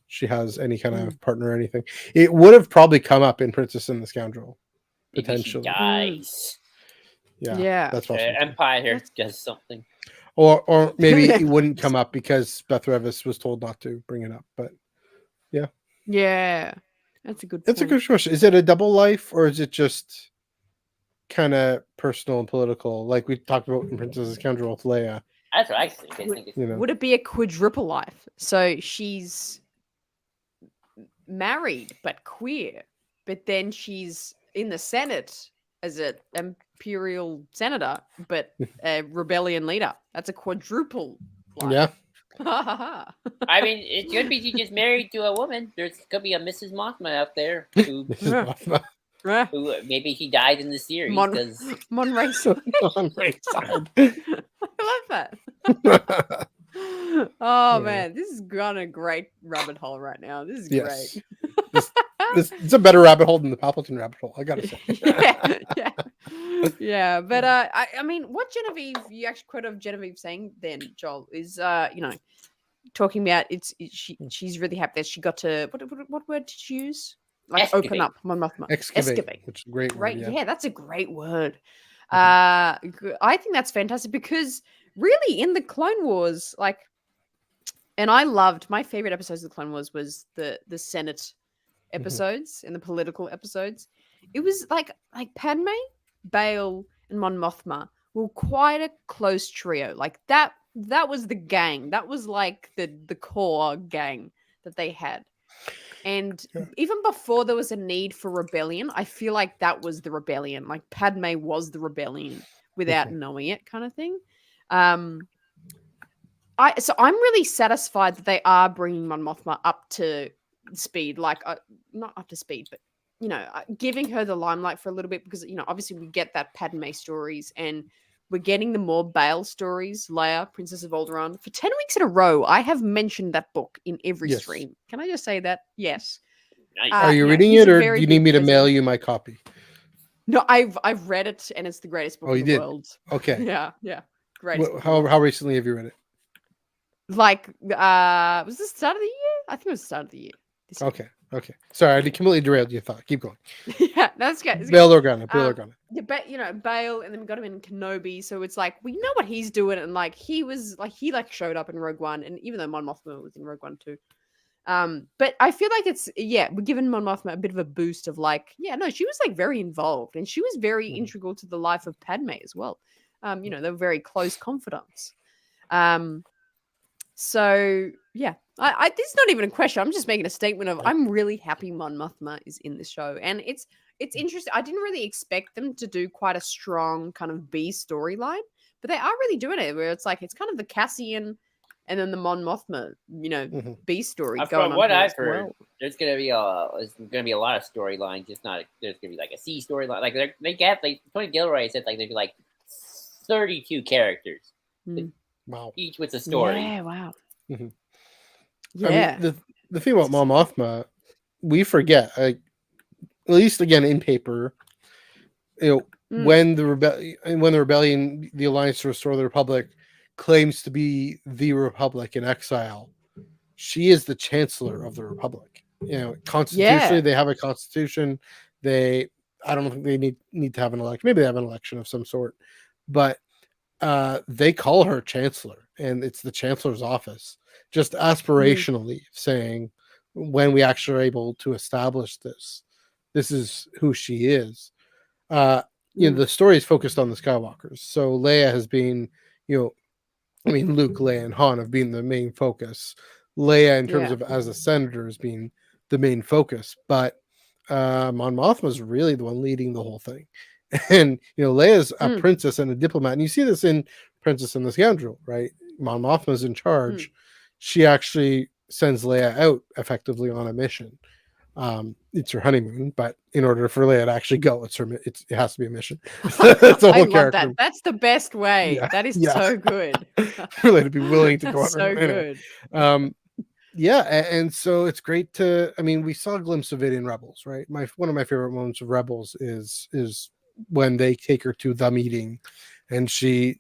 she has any kind of partner or anything. It would have probably come up in Princess and the Scoundrel, potentially. Dies. Yeah, that's possible. Empire does something, or maybe it wouldn't come up because Beth Revis was told not to bring it up. But yeah, that's a good. That's a good question. Is it a double life, or is it just kind of personal and political, like we talked about in Princess and the Scoundrel with Leia? That's what I think. Would it be a quadruple life? So she's married but queer, but then she's in the Senate as an imperial senator, but a rebellion leader. That's a quadruple life. Yeah. I mean, it could be she just married to a woman. There could be a Mrs. Mothma out there. Who... Mrs. Mothma. Who maybe he died in the series because RaeSide. RaeSide. I love that. Oh man, this is gone a great rabbit hole right now. This is great. It's a better rabbit hole than the Palpatine rabbit hole, I gotta say. yeah. But I mean, what Genevieve, you actually quote of Genevieve saying then, Joel, is talking about she's really happy that she got to what word did she use? Like excavate. Open up Mon Mothma. Excavate, which is a great word. Yeah, that's a great word. I think that's fantastic because really in the Clone Wars, like, and I loved my favorite episodes of the Clone Wars was the Senate episodes and the political episodes. It was like Padme, Bail, and Mon Mothma were quite a close trio. Like that was the gang. That was like the core gang that they had. And even before there was a need for rebellion, I feel like that was the rebellion. Like Padme was the rebellion without knowing it, kind of thing. So I'm really satisfied that they are bringing Mon Mothma up to speed, like not up to speed, but giving her the limelight for a little bit because obviously we get that Padme stories and we're getting the more Bail stories. Leia, Princess of Alderaan, for 10 weeks in a row. I have mentioned that book in every stream. Can I just say that? Yes. Are you reading it, or do you need me to mail you my copy? No, I've read it, and it's the greatest book in the world. Okay. Yeah. Great. How recently have you read it? Like, was this the start of the year? I think it was the start of the year. Okay. Sorry, I completely derailed your thought. Keep going. Yeah, that's good. Bail Organa. Yeah, but Bail, and then we got him in Kenobi, so it's like we know what he's doing, and like he showed up in Rogue One, and even though Mon Mothma was in Rogue One too. But I feel like we're giving Mon Mothma a bit of a boost of she was like very involved, and she was very integral to the life of Padme as well. They were very close confidants. So yeah, this is not even a question. I'm just making a statement of I'm really happy Mon Mothma is in the show, and it's interesting. I didn't really expect them to do quite a strong kind of B storyline, but they are really doing it. Where it's like it's kind of the Cassian and then the Mon Mothma, B story. From what I've heard, there's gonna be a lot of storylines. Just not there's gonna be like a C storyline. Like Tony Gilroy said like there'd be like 32 characters. Wow. Each with a story. Yeah, wow. Mm-hmm. Yeah. I mean, the thing about Mon Mothma, we forget, at least again in paper, when the rebellion, the Alliance to Restore the Republic, claims to be the Republic in exile, she is the Chancellor of the Republic. Constitutionally, they have a constitution. I don't think they need to have an election. Maybe they have an election of some sort, but they call her Chancellor, and it's the Chancellor's office, just aspirationally saying, when we actually are able to establish this is who she is. The story is focused on the Skywalkers, so Leia has been, Luke, Leia, and Han have been the main focus. Leia, in terms of as a senator, has been the main focus, but Mon Mothma is really the one leading the whole thing. And Leia's a princess and a diplomat, and you see this in Princess and the Scoundrel, right? Mon Mothma's in charge. She actually sends Leia out effectively on a mission. It's her honeymoon, but in order for Leia to actually go, it has to be a mission. That's a whole character. That. That's the best way. Yeah. That is so good. Really, to be willing to go out. So good. And so it's great to. I mean, we saw a glimpse of it in Rebels, right? One of my favorite moments of Rebels is when they take her to the meeting, and she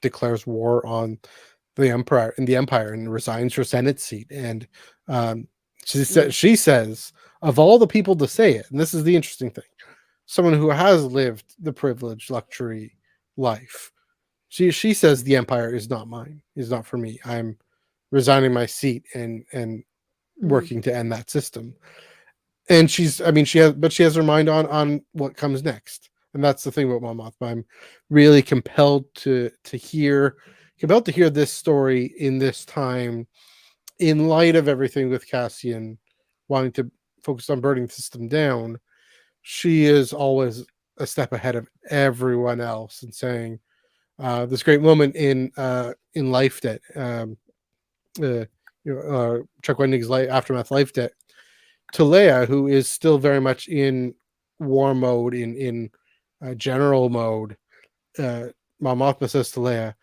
declares war on the Empire and resigns her Senate seat. And she says, of all the people to say it, and this is the interesting thing, someone who has lived the privileged luxury life, she says the Empire is not mine, is not for me. I'm resigning my seat and working to end that system. And she has her mind on what comes next. And that's the thing about Mon Mothma. I'm really compelled to hear this story in this time, in light of everything with Cassian wanting to focus on burning the system down. She is always a step ahead of everyone else and saying, this great moment in Life Debt, Chuck Wendig's Aftermath Life Debt, Leia, who is still very much in war mode, in general mode. Mon Mothma says to Leia,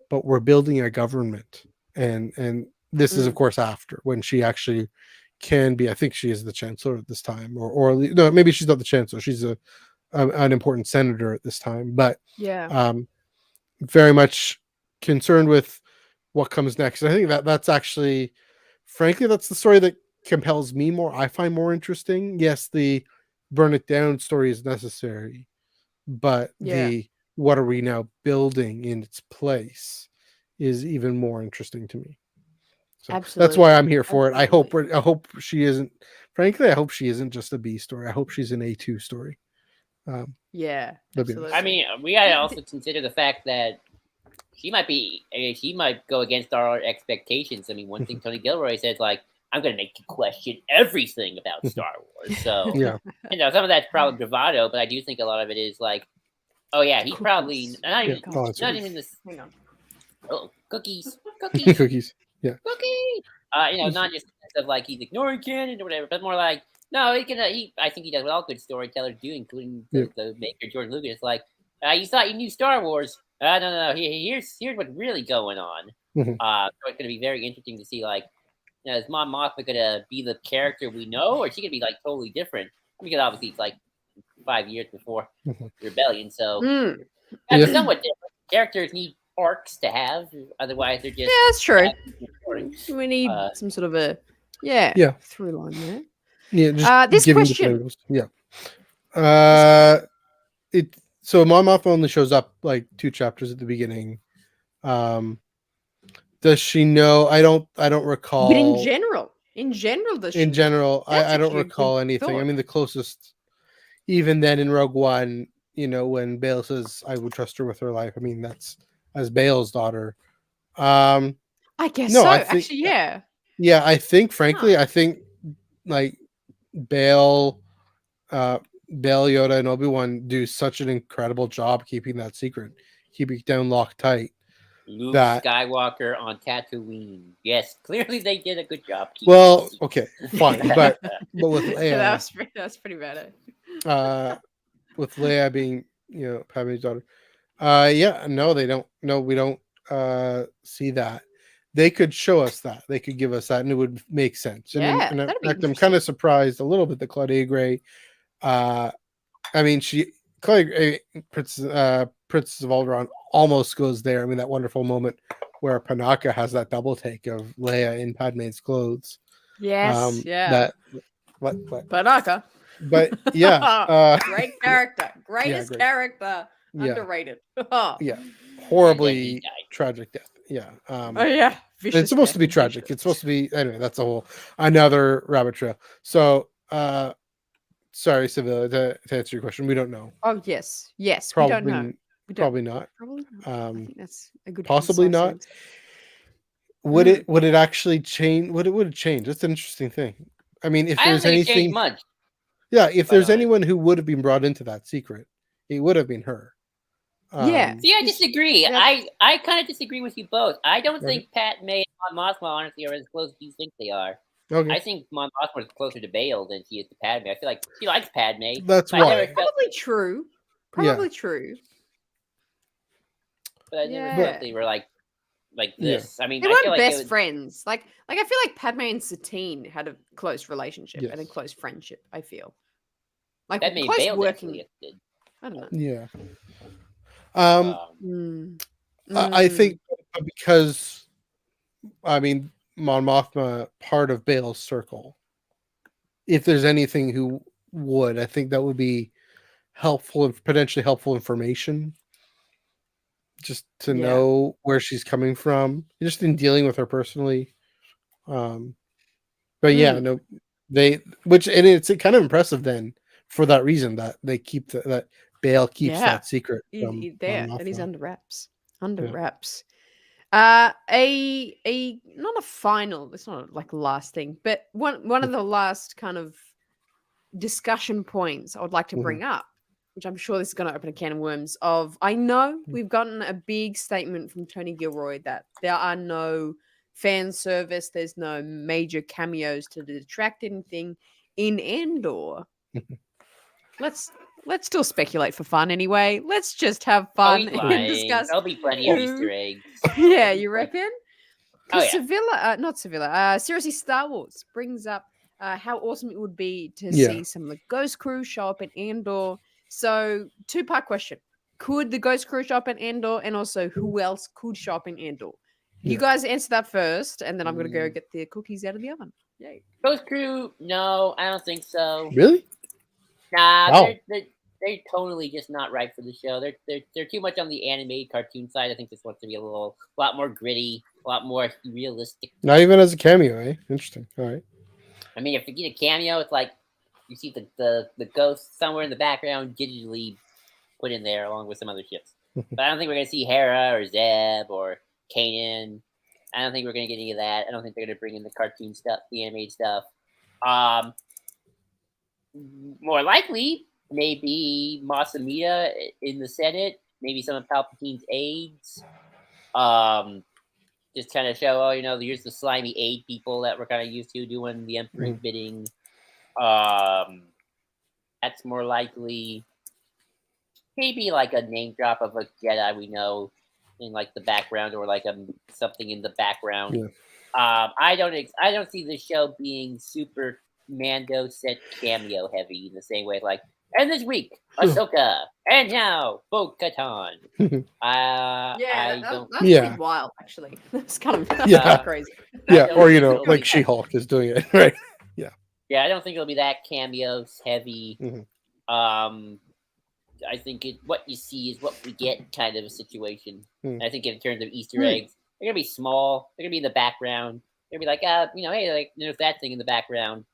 "But we're building a government," and this is of course after when she actually can be. I think she is the chancellor at this time, or no, maybe she's not the chancellor. She's an important senator at this time, but very much concerned with what comes next. And I think that's actually, frankly, that's the story that compels me more. I find more interesting. Yes, the burn it down story is necessary, but the what are we now building in its place is even more interesting to me. So absolutely. That's why I'm here for it. I hope she isn't. Frankly, I hope she isn't just a B story. I hope she's an A2 story. Absolutely. I mean, we gotta also consider the fact that she might go against our expectations. I mean, one thing Tony Gilroy says, like, I'm going to make you question everything about Star Wars. So, some of that's probably bravado, but I do think a lot of it is like, oh yeah, he probably not even this. Hang on. Oh, cookies. Cookies. Yeah. Cookie. Not just of like he's ignoring canon or whatever, but more like no, he can. I think he does what all good storytellers do, including the maker George Lucas. Like, you thought you knew Star Wars. No. Here's what's really going on. So it's going to be very interesting to see, like, is Mon Mothma going to be the character we know, or is she going to be like totally different? Because obviously it's like 5 years before Rebellion, so that's somewhat different. Characters need arcs to have, otherwise they're just that's true. We need some sort of a through line there. Yeah, just this question. So Mon Mothma only shows up like 2 chapters at the beginning. Does she know? I don't recall. But in general, does she? In general, I don't recall anything. Thought. I mean, the closest, even then in Rogue One, when Bail says, "I would trust her with her life." I mean, that's as Bail's daughter. I guess so. Actually, yeah. Yeah, I think, frankly, I think like Bail, Yoda, and Obi-Wan do such an incredible job keeping that secret, keeping it down locked tight. Luke Skywalker on Tatooine. Yes, clearly they did a good job. Well, okay, fine, but with Leia, that's pretty bad. With Leia being Padme's daughter, they don't. No, we don't see that. They could show us that. They could give us that, and it would make sense. And in fact, I'm kind of surprised a little bit that Claudia Gray. Claudia Gray, Princess of Alderaan, almost goes there. I mean, that wonderful moment where Panaka has that double take of Leia in Padme's clothes. Yes, What? Panaka. But great character, greatest character, underrated. Horribly tragic death. It's supposed to be tragic. It's supposed to be anyway. That's another rabbit trail. So, sorry, Sevilla, to answer your question, we don't know. Oh yes, probably, we don't know. Probably not. I think that's a good. Possibly not. Answer. Would it actually change? Would it change? That's an interesting thing. I mean, if there's anything much. Yeah, if there's anyone who would have been brought into that secret, it would have been her. See, I disagree. I kind of disagree with you both. I don't think Padme and Mon Mothma honestly are as close as you think they are. Okay. I think Mon Mothma is closer to Bail than she is to Padme. I feel like she likes Padme. That's why. Probably true. True. But I never felt they were like this. I mean, they weren't best friends. Like I feel like Padme and Satine had a close relationship and a close friendship. I feel like that made close Bail working. I don't know. Yeah. I think because Mon Mothma part of Bail's circle. If there's anything who would, I think that would be helpful, potentially helpful information. Just to know where she's coming from, just in dealing with her personally. But it's kind of impressive then for that reason that they keep that Bail keeps that secret. And he's under wraps. Wraps. Not a final. It's not like last thing, but one of the last kind of discussion points I would like to bring up, which I'm sure this is going to open a can of worms of, I know we've gotten a big statement from Tony Gilroy that there are no fan service, there's no major cameos to detract anything. in Andor? Let's still speculate for fun anyway. Let's just have fun and discuss. There'll be plenty of Easter eggs. Yeah, you reckon? Oh, yeah. Seriously, Star Wars brings up how awesome it would be to see some of the Ghost Crew show up in Andor. So, two-part question. Could the Ghost Crew show up in Andor? And also, who else could show up in Andor? You guys answer that first, and then I'm going to go get the cookies out of the oven. Yay. Ghost Crew? No, I don't think so. Really? Nah, wow. they're totally just not right for the show. They're too much on the animated cartoon side. I think this wants to be a lot more gritty, a lot more realistic. Not even as a cameo, eh? Interesting. All right. I mean, if you get a cameo, it's like you see the ghost somewhere in the background digitally put in there along with some other ships. But I don't think we're gonna see Hera or Zeb or Kanan. I don't think we're gonna get any of that. I don't think they're gonna bring in the cartoon stuff, the animated stuff. More likely, maybe Mas Amedda in the Senate, maybe some of Palpatine's aides. Just kind of show, here's the slimy aide people that we're kind of used to doing the Emperor's bidding. That's more likely. Maybe like a name drop of a Jedi we know in like the background, or like something in the background. Yeah. I don't see the show being super Mando set cameo heavy in the same way. Like, and this week, Ahsoka, and now Bo-Katan. That's pretty wild, actually. That's kind of crazy. Yeah, or like She-Hulk is doing it, right? Yeah. Yeah, I don't think it'll be that cameos heavy. I think what you see is what we get kind of a situation. And I think in terms of Easter eggs, they're gonna be small. They're gonna be in the background. They're gonna be like, hey, like there's that thing in the background.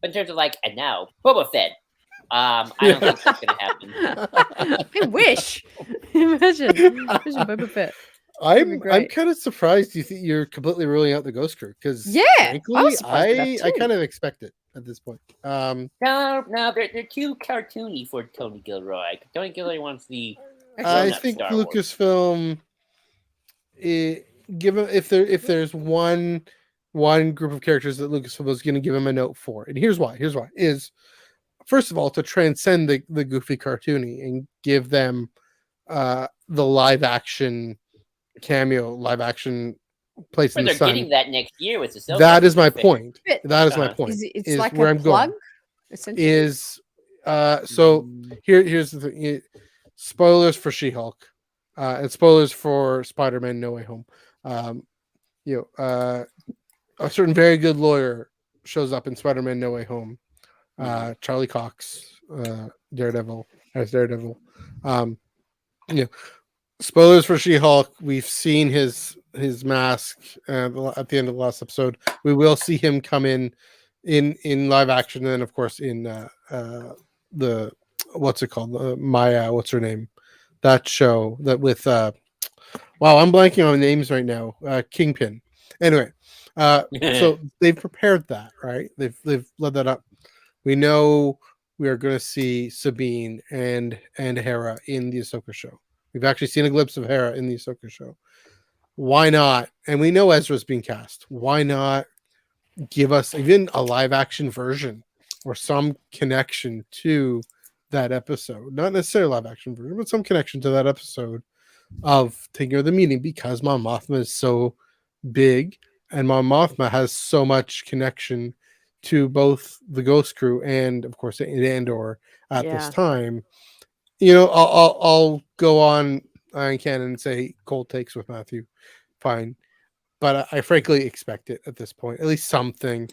But in terms of like, and now Boba Fett. I don't think that's gonna happen. I wish. Imagine Boba Fett. I'm kind of surprised you're completely ruling out the Ghost Crew, because frankly, I kind of expect it at this point. No, they're too cartoony for Tony Gilroy. Tony Gilroy wants the. I think Lucasfilm, if there's one group of characters that Lucasfilm is going to give him a note for, and here's why is, first of all, to transcend the goofy cartoony and give them the live action place in the sun. They're getting that next year with the. That is my point. That is my point. It's like where I'm plug, going. Is so here's the thing. Spoilers for She-Hulk, and spoilers for Spider-Man: No Way Home. A certain very good lawyer shows up in Spider-Man: No Way Home. Charlie Cox, Daredevil. Spoilers for She-Hulk. We've seen his mask at the end of the last episode. We will see him come in live action, and then of course in the what's it called? Maya, what's her name? That show that with wow, I'm blanking on names right now. Kingpin. Anyway, so they've prepared that, right? They've led that up. We know we are going to see Sabine and Hera in the Ahsoka show. We've actually seen a glimpse of Hera in the Ahsoka show. Why not? And we know Ezra's being cast. Why not give us even a live action version or some connection to that episode? Not necessarily a live action version, but some connection to that episode of taking her to the meeting, because Mon Mothma is so big and Mon Mothma has so much connection to both the Ghost Crew and, of course, in Andor at this time. I'll go on Eye On Canon and say cold takes with Matthew. Fine. But I frankly expect it at this point. At least something.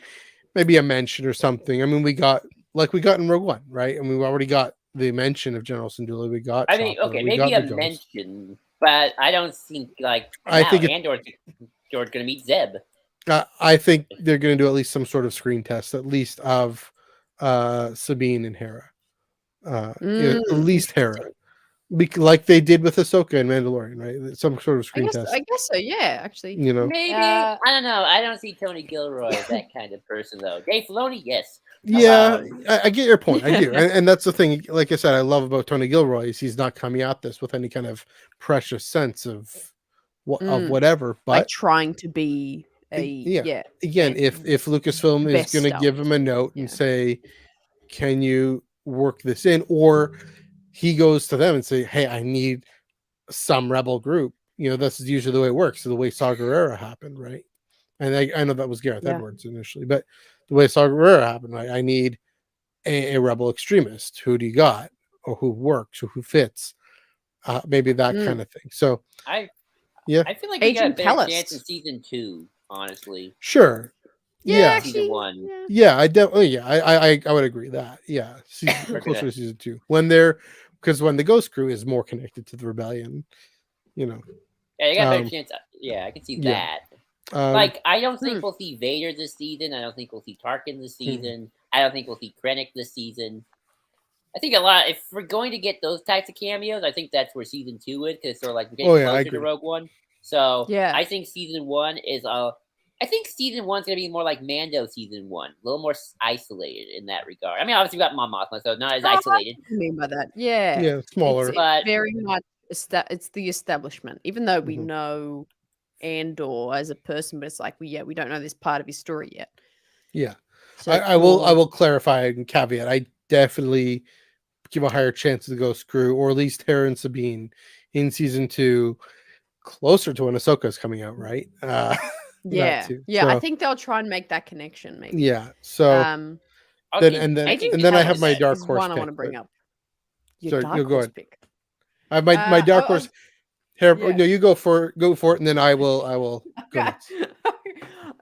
Maybe a mention or something. I mean, we got in Rogue One, right? And we've already got the mention of General Syndulla. We got maybe a mention, but I don't think Andor's going to meet Zeb. I think they're going to do at least some sort of screen test, at least of Sabine and Hera. At least Hera. Like they did with Ahsoka and Mandalorian, right? Some sort of screen test. I guess so, yeah, actually. Maybe. I don't know. I don't see Tony Gilroy as that kind of person, though. Dave Filoni, yes. Yeah, I get your point. I do. And that's the thing, like I said, I love about Tony Gilroy is he's not coming at this with any kind of precious sense of whatever. But like trying to be Again, if Lucasfilm is going to give him a note and say, can you work this in, or he goes to them and say, hey, I need some rebel group, this is usually the way it works. So the way Saw Gerrera happened, right? And I know that was Gareth Edwards initially, but the way Saw Gerrera happened, right? I need a rebel extremist. Who do you got, or who works, or who fits? Maybe that kind of thing. So I feel like we got a better chance in season 2, honestly. Sure. Yeah, season 1. Yeah, I definitely. Yeah, I would agree that. Yeah, closer to season 2 because when the Ghost Crew is more connected to the rebellion, Yeah, you got a better chance. Yeah, I can see that. I don't think we'll see Vader this season. I don't think we'll see Tarkin this season. I don't think we'll see Krennic this season. I think if we're going to get those types of cameos, I think that's where season 2 is, because we're getting closer to Rogue One. So I think season 1 is I think season 1's gonna be more like Mando season 1, a little more isolated in that regard. I mean, obviously we got Mon Mothma, so not as isolated. What do you mean by that? Yeah, smaller, but very much it's the establishment. Even though we know Andor as a person, but it's we don't know this part of his story yet. Yeah, so I will clarify and caveat. I definitely give a higher chance to the Ghost Crew, or at least Hera and Sabine in season 2, closer to when Ahsoka's coming out, right? So, I think they'll try and make that connection, maybe. Yeah. So then I have my dark horse one pick, I want to bring up. Your dark horse pick. I have my dark horse. Here, no, you go for it, and then I will go next.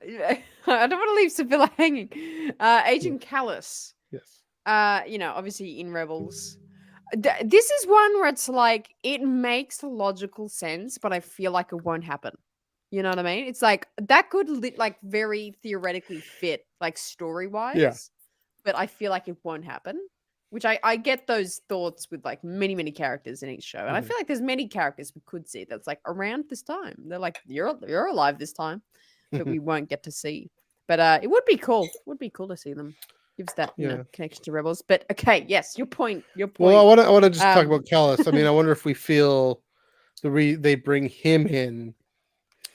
I don't want to leave Sevilla hanging. Agent Callus. Yes. Obviously in Rebels. This is one where it's it makes logical sense, but I feel like it won't happen. You know what I mean? It's that could very theoretically fit story-wise. Yeah. But I feel like it won't happen. Which I get those thoughts with many, many characters in each show. And I feel like there's many characters we could see that's around this time. They're you're alive this time that we won't get to see. But it would be cool. It would be cool to see them. Gives that connection to Rebels. But okay, yes, your point. Well, I want to just talk about Callus. I mean, I wonder if we feel they bring him in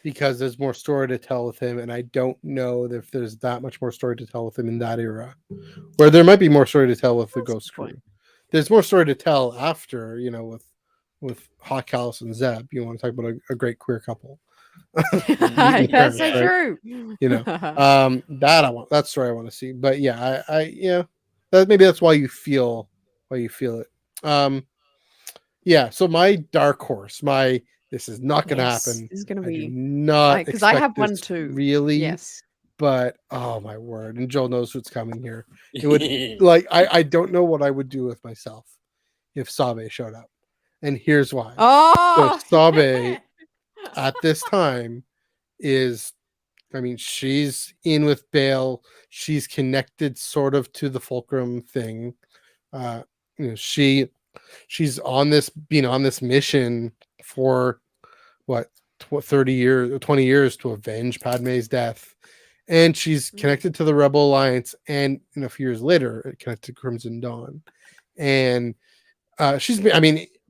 because there's more story to tell with him, and I don't know if there's that much more story to tell with him in that era, where there might be more story to tell with the Ghost Crew. There's more story to tell after, with Hot Callus and Zeb. You want to talk about a great queer couple. That's so true. That story I want to see. But maybe that's why you feel it. So my dark horse, this is not going to happen. This is going to be not because I have one too. Really? Yes. But oh my word! And Joel knows what's coming here. It would I don't know what I would do with myself if Sabe showed up, and here's why. Oh, so Sabe at this time is, she's in with Bale. She's connected sort of to the Fulcrum thing. She's been on this mission for 30 years, 20 years to avenge Padme's death, and she's connected to the Rebel Alliance, and a few years later connected to Crimson Dawn, and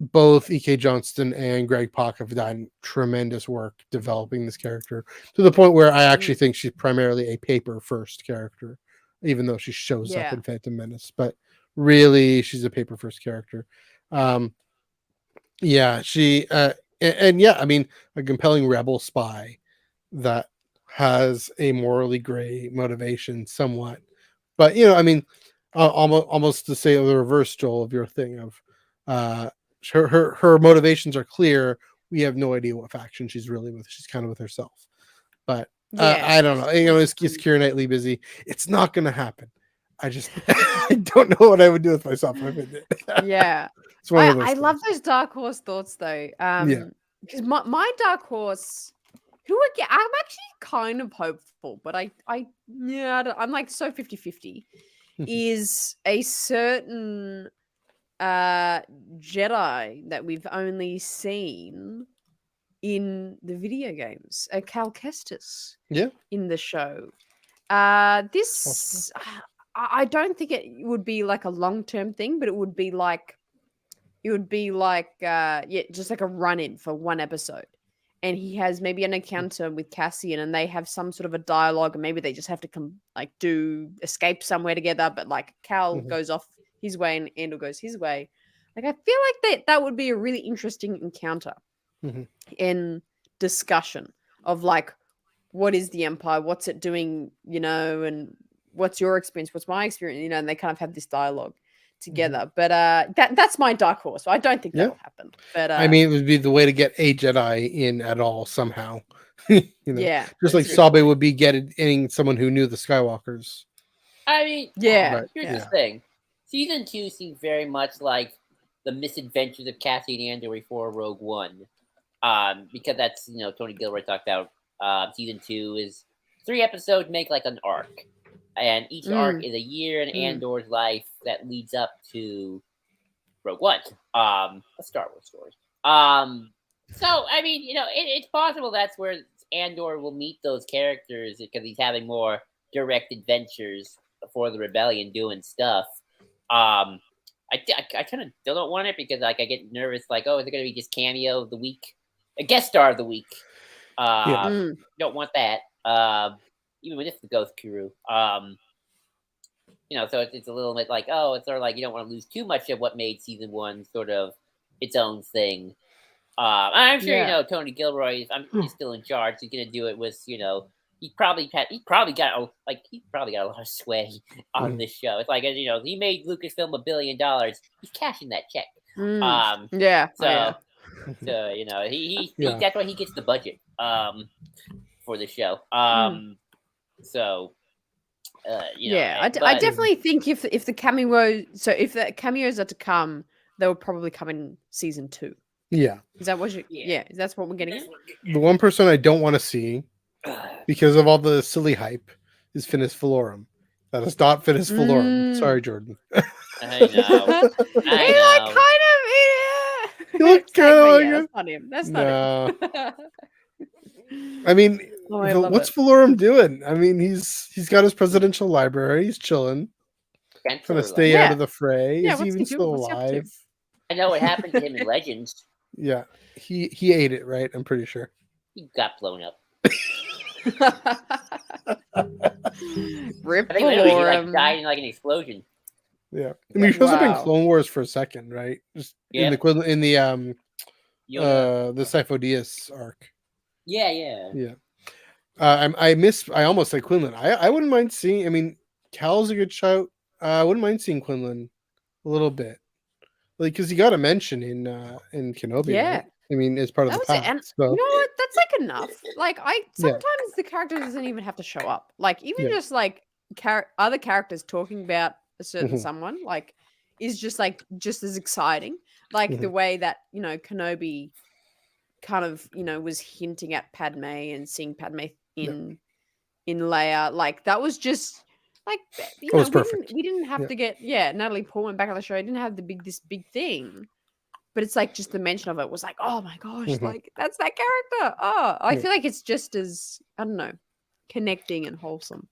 both E.K. Johnston and Greg Pak have done tremendous work developing this character to the point where I actually think she's primarily a paper first character, even though she shows up in Phantom Menace, but really she's a paper first character. A compelling rebel spy that has a morally gray motivation somewhat, but almost to say the reverse, Joel, of your thing of her motivations are clear. We have no idea what faction she's really with. She's kind of with herself, but I don't know. It's Keira Knightley busy. It's not going to happen. I just I don't know what I would do with myself. Yeah. I love those dark horse thoughts though. Because my dark horse, I'm actually kind of hopeful, but I'm so 50-50, is a certain Jedi that we've only seen in the video games, Cal Kestis. In the show. This I don't think it would be a long-term thing, but it would be just a run-in for one episode. and he has maybe an encounter with Cassian, and they have some sort of a dialogue, and maybe they just have to escape somewhere together. But like Cal goes off his way, and Andor goes his way. Like I feel like that would be a really interesting encounter in discussion of like, what is the Empire? What's it doing? And what's your experience? What's my experience? And they kind of have this dialogue together. But that's my dark horse. So I don't think that'll happen. But I mean, it would be the way to get a Jedi in at all somehow. Yeah, just like Sabe would be getting someone who knew the Skywalkers. I mean, here's the thing: season 2 seems very much like the misadventures of Cassian Andor before Rogue One, because that's Tony Gilroy talked about. Season 2 is 3 episodes make like an arc. And each arc is a year in Andor's life that leads up to Rogue One, a Star Wars story. So, I mean, it's possible that's where Andor will meet those characters because he's having more direct adventures before the rebellion doing stuff. I kind of still don't want it because like I get nervous, like, oh, is it going to be just cameo of the week? A guest star of the week. Don't want that. Even when it's the Ghost Crew. So it's a little bit like, oh, it's sort of like you don't want to lose too much of what made season 1 sort of its own thing. I'm sure Tony Gilroy. He's still in charge. He's gonna do it with he probably got a lot of sway on this show. It's like he made Lucasfilm $1 billion. He's cashing that check. So he that's why he gets the budget for the show. I definitely think if the cameos are to come, they will probably come in season 2. Yeah. Is that what that's what we're getting at? The one person I don't want to see because of all the silly hype is Finis Valorum. That is not Finis Valorum. Sorry, Jordan. I know. You look kind of like that's not him. That's not him. I mean, what's Valorum doing? I mean, he's got his presidential library. He's chilling, trying to stay out of the fray. Is he even still alive? I know what happened to him in Legends. Yeah, he ate it, right? I'm pretty sure. He got blown up. Rip I think he died in like an explosion. Yeah, I mean, he shows up in Clone Wars for a second, right? Just in the Sifo-Dyas arc. Yeah. I almost said Quinlan. I wouldn't mind seeing. I mean, Cal's a good shout. I wouldn't mind seeing Quinlan a little bit, like because he got a mention in Kenobi. Yeah. Right? I mean, it's part of the past. And you know what? That's like enough. Like sometimes the character doesn't even have to show up. Like even just like other characters talking about a certain someone like is just as exciting. Like the way that Kenobi kind of was hinting at Padme and seeing Padme in Leia. Like that was just like it was perfect. We didn't have to get Natalie Portman back on the show. I didn't have this big thing. But it's like just the mention of it was like, oh my gosh, like that's that character. Oh, I feel like it's just as, I don't know, connecting and wholesome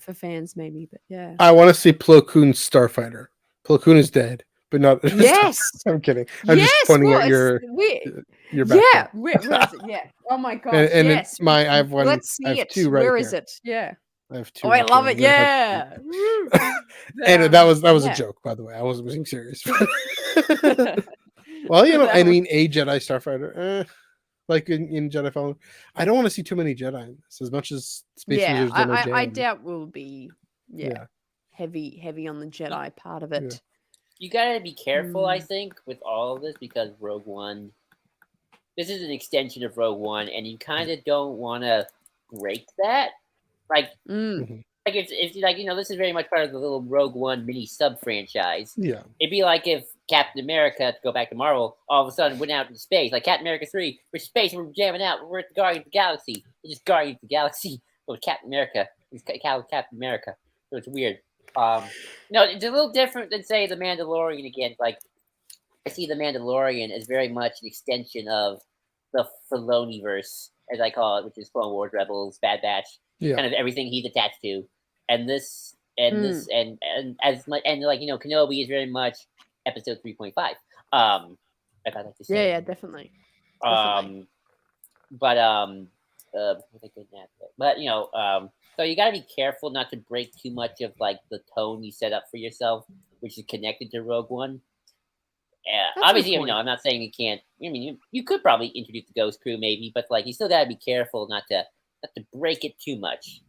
for fans maybe. But yeah. I want to see Plo Koon's Starfighter. Plo Koon is dead, but not. Yes. I'm kidding. I'm just pointing at your back. Yeah. Where is it? Yeah. Oh my gosh. And yes. I have one. Let's see it. Where is it? Yeah. I have 2. Oh, I love it. Yeah. And that was a joke, by the way. I wasn't being serious. Well, I mean, a Jedi Starfighter, like in Jedi Fallen. I don't want to see too many Jedi in this, as much as Space Invaders did. I doubt we'll be heavy on the Jedi part of it. You gotta be careful, I think, with all of this because Rogue One. This is an extension of Rogue One, and you kind of don't want to break that. Like, like it's like this is very much part of the little Rogue One mini sub franchise. Yeah, it'd be like if Captain America, to go back to Marvel, all of a sudden went out into space. Like Captain America 3, we're space, we're jamming out, we're at the Guardians of the Galaxy. It's just Guardians of the Galaxy with Captain America. It's Captain America, so it's weird. No, it's a little different than say the Mandalorian again. Like I see the Mandalorian as very much an extension of the Filoniverse, as I call it, which is Clone Wars, Rebels, Bad Batch, kind of everything he's attached to. And this and as much and like Kenobi is very much episode 3.5. If I like to say. Yeah, definitely. but so you gotta be careful not to break too much of like the tone you set up for yourself, which is connected to Rogue One. Obviously, I'm not saying you can't. I mean, you could probably introduce the Ghost Crew, maybe, but like you still gotta be careful not to break it too much.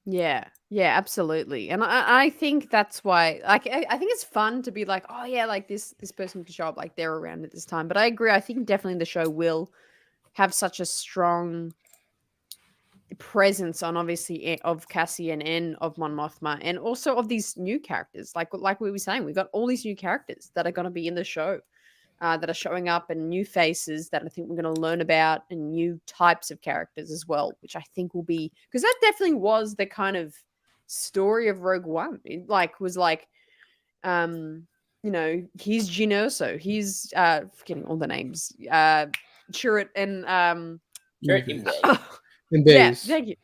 Yeah, absolutely. And I think that's why, like, I think it's fun to be like, oh yeah, like this person can show up, like they're around at this time. But I agree. I think definitely the show will have such a strong presence on obviously of Cassian and of Mon Mothma, and also of these new characters. Like we were saying, we got all these new characters that are going to be in the show. That are showing up, and new faces that I think we're going to learn about, and new types of characters as well, which I think will be, because that definitely was the kind of story of Rogue One. It was like, he's Genoso, he's forgetting all the names, Chirrut and and Baze. Yeah, thank you,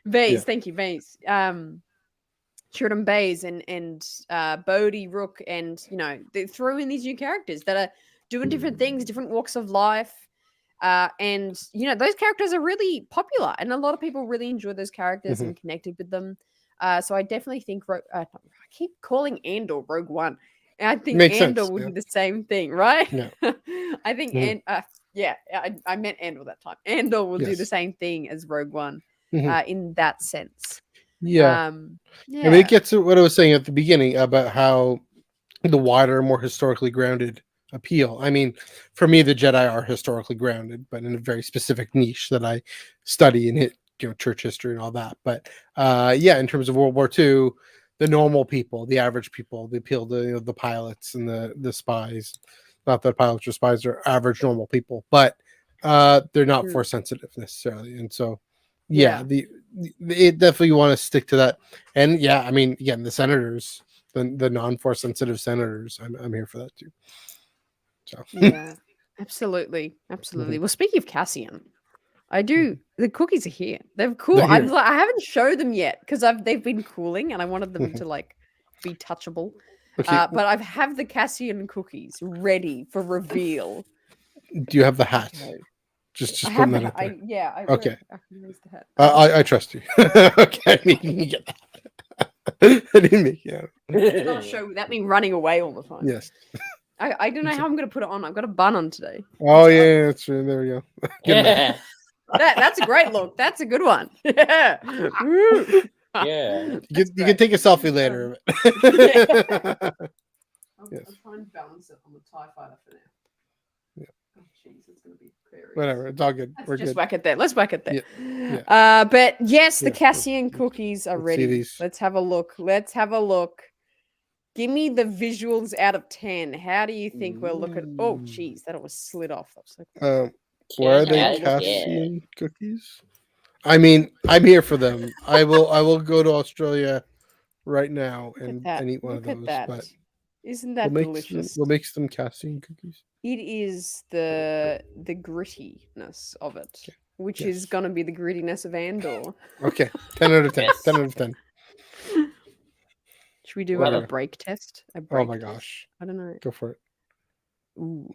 Baze. Thank you, Baze. Chirrut and Baze and Bodhi, Rook, and they throw in these new characters that are doing different things, different walks of life. And those characters are really popular, and a lot of people really enjoy those characters and connected with them. So I definitely think I keep calling Andor Rogue One. And I think Andor would do the same thing, right? Yeah. I think I meant Andor that time. Andor will do the same thing as Rogue One in that sense. Yeah. I mean, it gets to what I was saying at the beginning about how the wider, more historically grounded appeal. I mean, for me, the Jedi are historically grounded, but in a very specific niche that I study and hit, church history and all that. But in terms of World War II, the normal people, the average people, the appeal to the pilots and the spies. Not that pilots or spies are average normal people, but they're not force sensitive necessarily, and so it definitely want to stick to that. And I mean, again, the senators, the non-force sensitive senators, I'm here for that too. So absolutely. Well, speaking of Cassian, the cookies are here. They're cool. I haven't showed them yet because they've been cooling, and I wanted them to like be touchable. Okay. But I have the Cassian cookies ready for reveal. Do you have the hat? Okay. Just put that up there. Okay. I can raise the hat. I trust you. Okay, you can get that. I didn't make it. It's not a show without me running away all the time. Yes. I don't know how I'm going to put it on. I've got a bun on today. Oh, yeah, that's true. There we go. Yeah. That's a great look. That's a good one. Yeah. Yeah. You can take a selfie later. I'm trying to balance it on the TIE fighter for now. Yeah. Oh, jeez, it's going to be crazy. Whatever. It's all good. We're just whack it there. Let's whack it there. Yeah. But yes, the Cassian cookies are ready. Let's have a look. Give me the visuals out of 10. How do you think we'll look at? Oh, jeez, that was slid off. Where are they, Cassian cookies? I mean, I'm here for them. I will go to Australia right now and eat one of those. But isn't that delicious? What makes them Cassian cookies? It is the grittiness of it, which is going to be the grittiness of Andor. Okay, 10 out of 10. 10 out of 10. Should we do a break test? Oh my gosh. I don't know. Go for it. Ooh.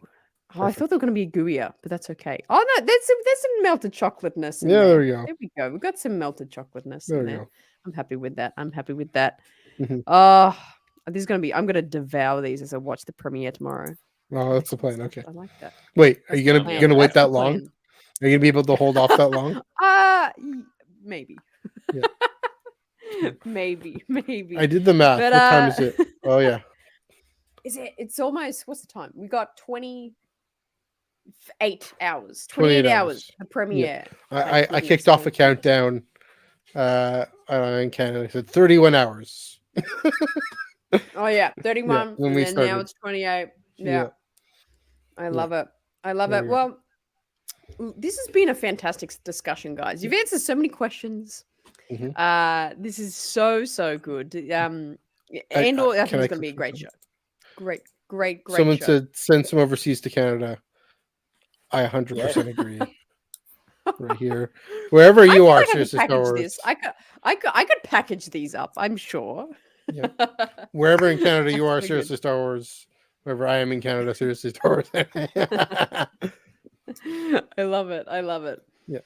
Oh, I thought they were going to be gooier, but that's okay. Oh no, there's some melted chocolateness in there. There we go. There we go. We've got some melted chocolateness in there. Go. I'm happy with that. Oh, this is going to be. I'm going to devour these as I watch the premiere tomorrow. Oh, that's the plan. Okay. I like that. Wait, are you gonna wait that long? Are you gonna be able to hold off that long? Maybe. Yeah. maybe. I did the math. But, what time is it? Oh yeah. It's almost. What's the time? We got 28 hours. 28 hours. The premiere. Yeah. I kicked off a countdown. In Canada, I said 31 hours. Oh yeah, 31, and then now it's 28. Yeah. I love it. Well, this has been a fantastic discussion, guys. You've answered so many questions. This is so good. Andor, I think it's going to be a great show. Great Someone show. said send some overseas to Canada. I 100% agree. Right here, wherever you are, seriously, Star Wars. I could package these up. I'm sure. Yeah. Wherever in Canada you are, seriously, Star Wars. Wherever I am in Canada, seriously, Star Wars. I love it. Yeah.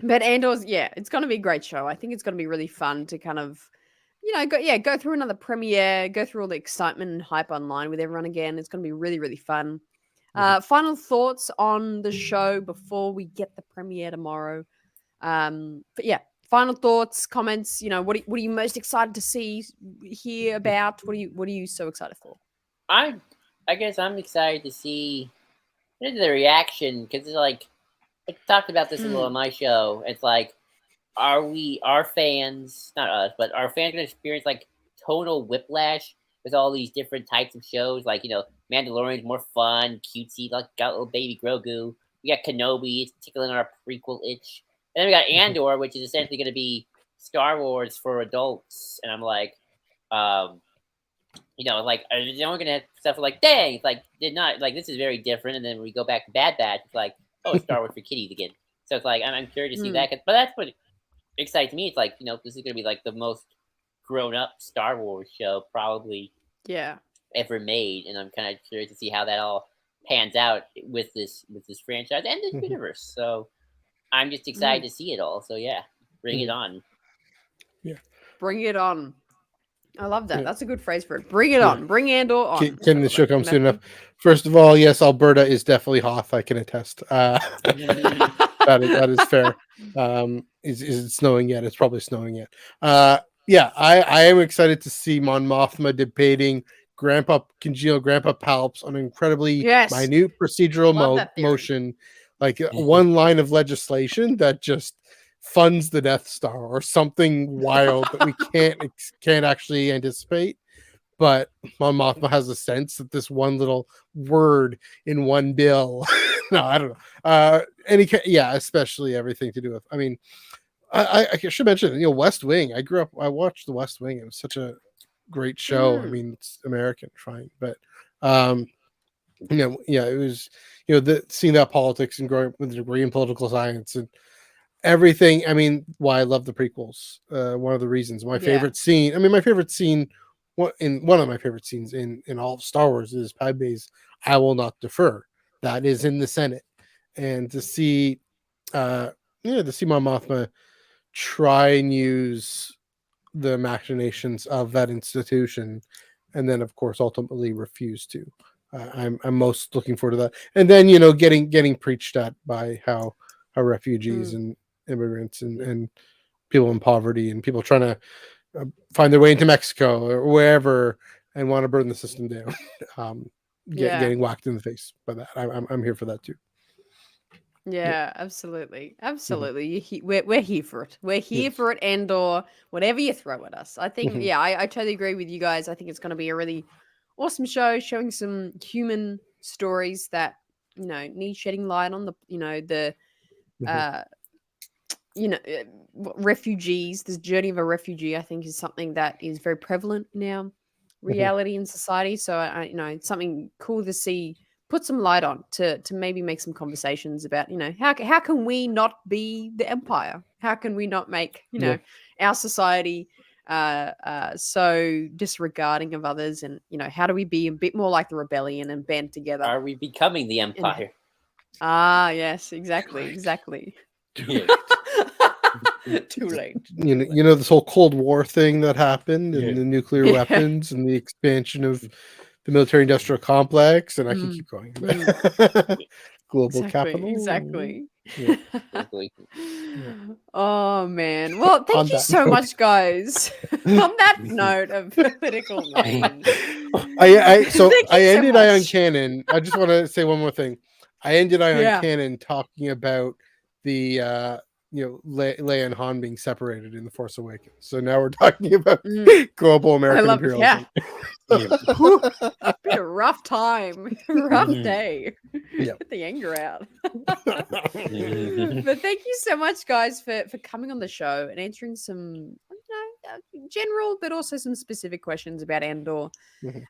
But Andor's, it's going to be a great show. I think it's going to be really fun to kind of, go through another premiere, go through all the excitement and hype online with everyone again. It's going to be really, really fun. Final thoughts on the show before we get the premiere tomorrow. But yeah, final thoughts, comments. What are you most excited to hear about? What are you so excited for? I guess I'm excited to see the reaction because it's like I talked about this a little on my show. It's like, our fans, not us, but our fans gonna experience like total whiplash with all these different types of shows? Like, Mandalorian's more fun, cutesy, like got little baby Grogu. We got Kenobi, it's tickling our prequel itch. And then we got Andor, which is essentially gonna be Star Wars for adults. And I'm like, like, are they only gonna have stuff like, dang, it's like, did not, like, this is very different. And then when we go back to Bad Batch, it's like, oh, it's Star Wars for kiddies again. So it's like, I'm curious to see that. But that's what excites me. It's like, this is gonna be like the most grown-up Star Wars show probably ever made. And I'm kind of curious to see how that all pans out with this franchise and this universe. So I'm just excited to see it all. So yeah, bring it on. Yeah. Bring it on. I love that. Yeah. That's a good phrase for it. Bring it on. Bring Andor on. Can the show come soon enough? First of all, yes, Alberta is definitely Hoth. I can attest. That is fair. Is it snowing yet? It's probably snowing yet. Yeah, I am excited to see Mon Mothma debating Grandpa Palps on an incredibly minute procedural motion, like one line of legislation that just funds the Death Star or something wild that we can't actually anticipate. But Mon Mothma has a sense that this one little word in one bill. No, I don't know. Especially everything to do with. I mean, I should mention, West Wing. I watched the West Wing. It was such a great show. I mean, it's American, fine, but it was seeing that politics and growing with a degree in political science and everything. I mean, why I love the prequels. One of the reasons. My favorite scene. One of my favorite scenes in all of Star Wars is Padme's "I will not defer." That is in the Senate, and to see Mon Mothma try and use the machinations of that institution, and then of course ultimately refuse to. I'm most looking forward to that, and then getting preached at by how refugees and immigrants and people in poverty and people trying to find their way into Mexico or wherever and want to burn the system down. Getting whacked in the face by that. I'm here for that too. Yeah, absolutely. We're here for it. We're here for it, Andor, whatever you throw at us. I think, I totally agree with you guys. I think it's going to be a really awesome show, showing some human stories that, need shedding light on refugees. This journey of a refugee, I think, is something that is very prevalent in our reality in society. So, it's something cool to see, put some light on to maybe make some conversations about, how can we not be the Empire? How can we not make, our society so disregarding of others? And, how do we be a bit more like the rebellion and band together? Are we becoming the Empire? Yes, exactly. Yeah. Too late. This whole Cold War thing that happened and the nuclear weapons and the expansion of the military-industrial complex, and I can keep going. Global capital. Exactly. Yeah. Oh man. Well, thank you so much, guys. On that note of political names. I ended Eye On Canon. I just want to say one more thing. I ended Eye On Canon talking about the Leia and Han being separated in The Force Awakens. So now we're talking about global American imperialism. It's been a rough time, rough day. Get the anger out. But thank you so much, guys, for coming on the show and answering some general, but also some specific questions about Andor.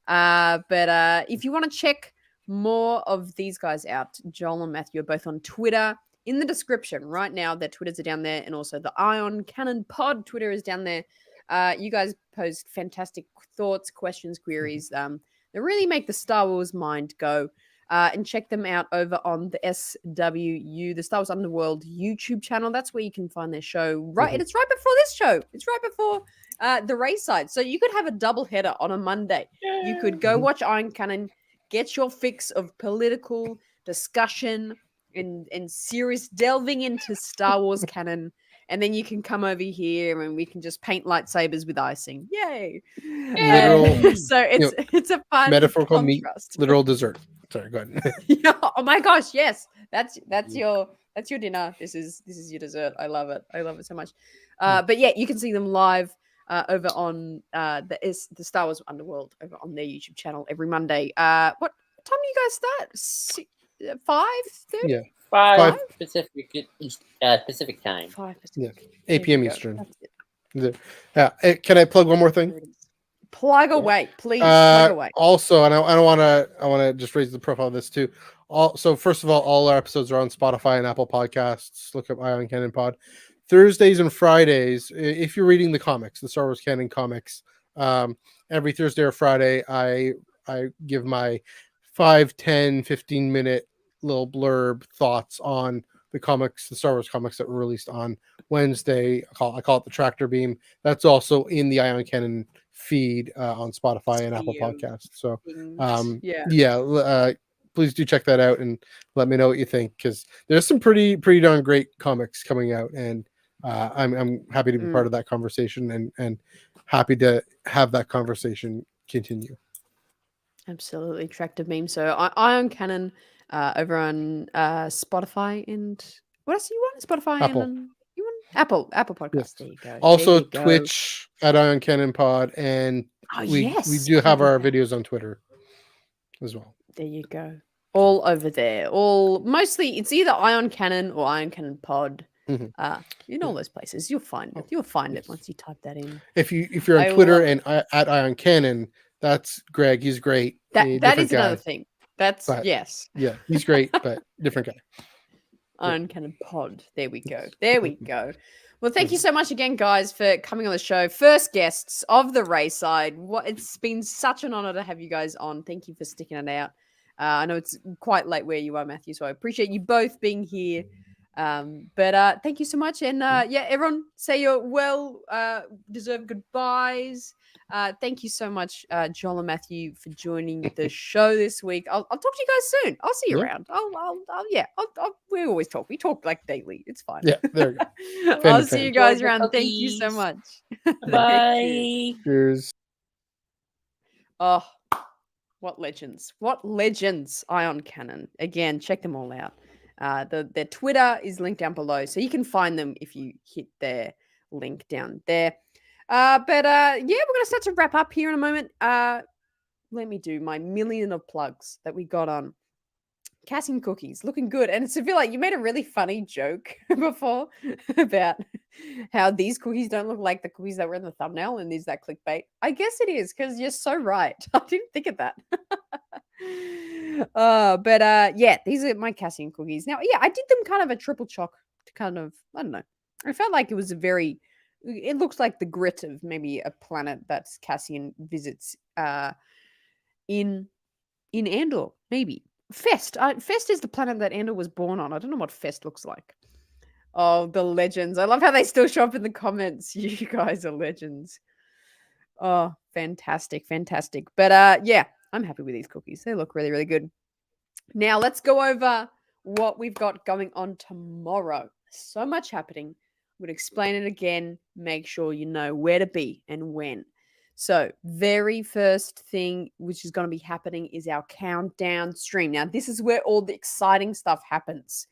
But if you want to check more of these guys out, Joel and Matthew are both on Twitter. In the description right now, their Twitters are down there, and also the Eye On Canon Pod Twitter is down there. You guys post fantastic thoughts, questions, queries. They really make the Star Wars mind go. and check them out over on the SWU, the Star Wars Underworld YouTube channel. That's where you can find their show. Right, and it's right before this show. It's right before the RaeSide. So you could have a double header on a Monday. You could go watch Eye On Canon, get your fix of political discussion and serious delving into Star Wars canon. And then you can come over here and we can just paint lightsabers with icing. Yay! Literal, so it's a fun metaphorical contrast. meat, literal dessert. Sorry, go ahead. Yeah, oh my gosh, yes. That's your dinner. This is your dessert. I love it. I love it so much. But yeah, you can see them live over on the Star Wars Underworld over on their YouTube channel every Monday. What time do you guys start? 5:30? Yeah. 5 Pacific time. 5 Pacific. Yeah. 8 p.m. Eastern. Yeah. Can I plug one more thing? Plug away, please. Plug away. Also, and I want to just raise the profile of this too. So first of all our episodes are on Spotify and Apple Podcasts. Look up Eye On Canon Pod. Thursdays and Fridays, if you're reading the comics, the Star Wars canon comics, every Thursday or Friday, I give my 5, 10, 15 minute little blurb thoughts on the comics, the Star Wars comics that were released on Wednesday. I call it the Tractor Beam. That's also in the Eye On Canon feed on Spotify and Apple Podcasts. So please do check that out and let me know what you think, because there's some pretty darn great comics coming out, and I'm happy to be part of that conversation and happy to have that conversation continue. Absolutely. Tractor Beam. So Eye On Canon over on Spotify and what else do you want? Spotify Apple. and you want Apple Podcast. Yes. There you go. Also Twitch at Eye On Canon Pod, and we do have our videos on Twitter as well. There you go. All over there. Mostly it's either Eye On Canon or Eye On Canon Pod. In all those places. You'll find it. You'll find it once you type that in. If you're on Twitter and at Eye On Canon, that's Greg. He's great. That is another thing. Yes. Yeah, he's great, but different guy. Eye On Canon Pod. There we go. There we go. Well, thank you so much again, guys, for coming on the show. First guests of the RaeSide. It's been such an honor to have you guys on. Thank you for sticking it out. I know it's quite late where you are, Matthew, so I appreciate you both being here. But thank you so much. And everyone say your deserved goodbyes. Thank you so much, Joel and Matthew, for joining the show this week. I'll talk to you guys soon. I'll see you around. We always talk. We talk like daily. It's fine. Yeah, there you go. I'll see you guys around. Thank you so much. Bye. Cheers. Oh, what legends. What legends. Eye On Canon. Again, check them all out. Their Twitter is linked down below, so you can find them if you hit their link down there. We're going to start to wrap up here in a moment. Let me do my million of plugs that we got on. Cassian Cookies, looking good. And I feel like you made a really funny joke before about how these cookies don't look like the cookies that were in the thumbnail, and is that clickbait? I guess it is, because you're so right. I didn't think of that. These are my Cassian cookies. Now, I did them kind of a triple choc to kind of, I don't know. I felt like it was it looks like the grit of maybe a planet that Cassian visits in Andor, maybe. Fest. Fest is the planet that Andor was born on. I don't know what Fest looks like. Oh, the legends. I love how they still show up in the comments. You guys are legends. Oh, fantastic, fantastic. But I'm happy with these cookies. They look really, really good. Now, let's go over what we've got going on tomorrow. So much happening. I'm going to explain it again. Make sure you know where to be and when. So, very first thing which is going to be happening is our countdown stream. Now, this is where all the exciting stuff happens.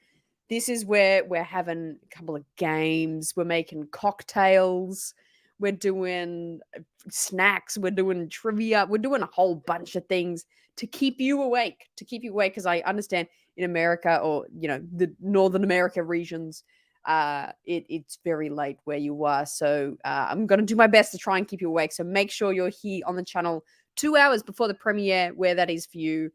This is where we're having a couple of games. We're making cocktails. We're doing snacks. We're doing trivia. We're doing a whole bunch of things to keep you awake. Because I understand in America, or, the Northern America regions, it's very late where you are. So I'm going to do my best to try and keep you awake. So make sure you're here on the channel 2 hours before the premiere, where that is for you,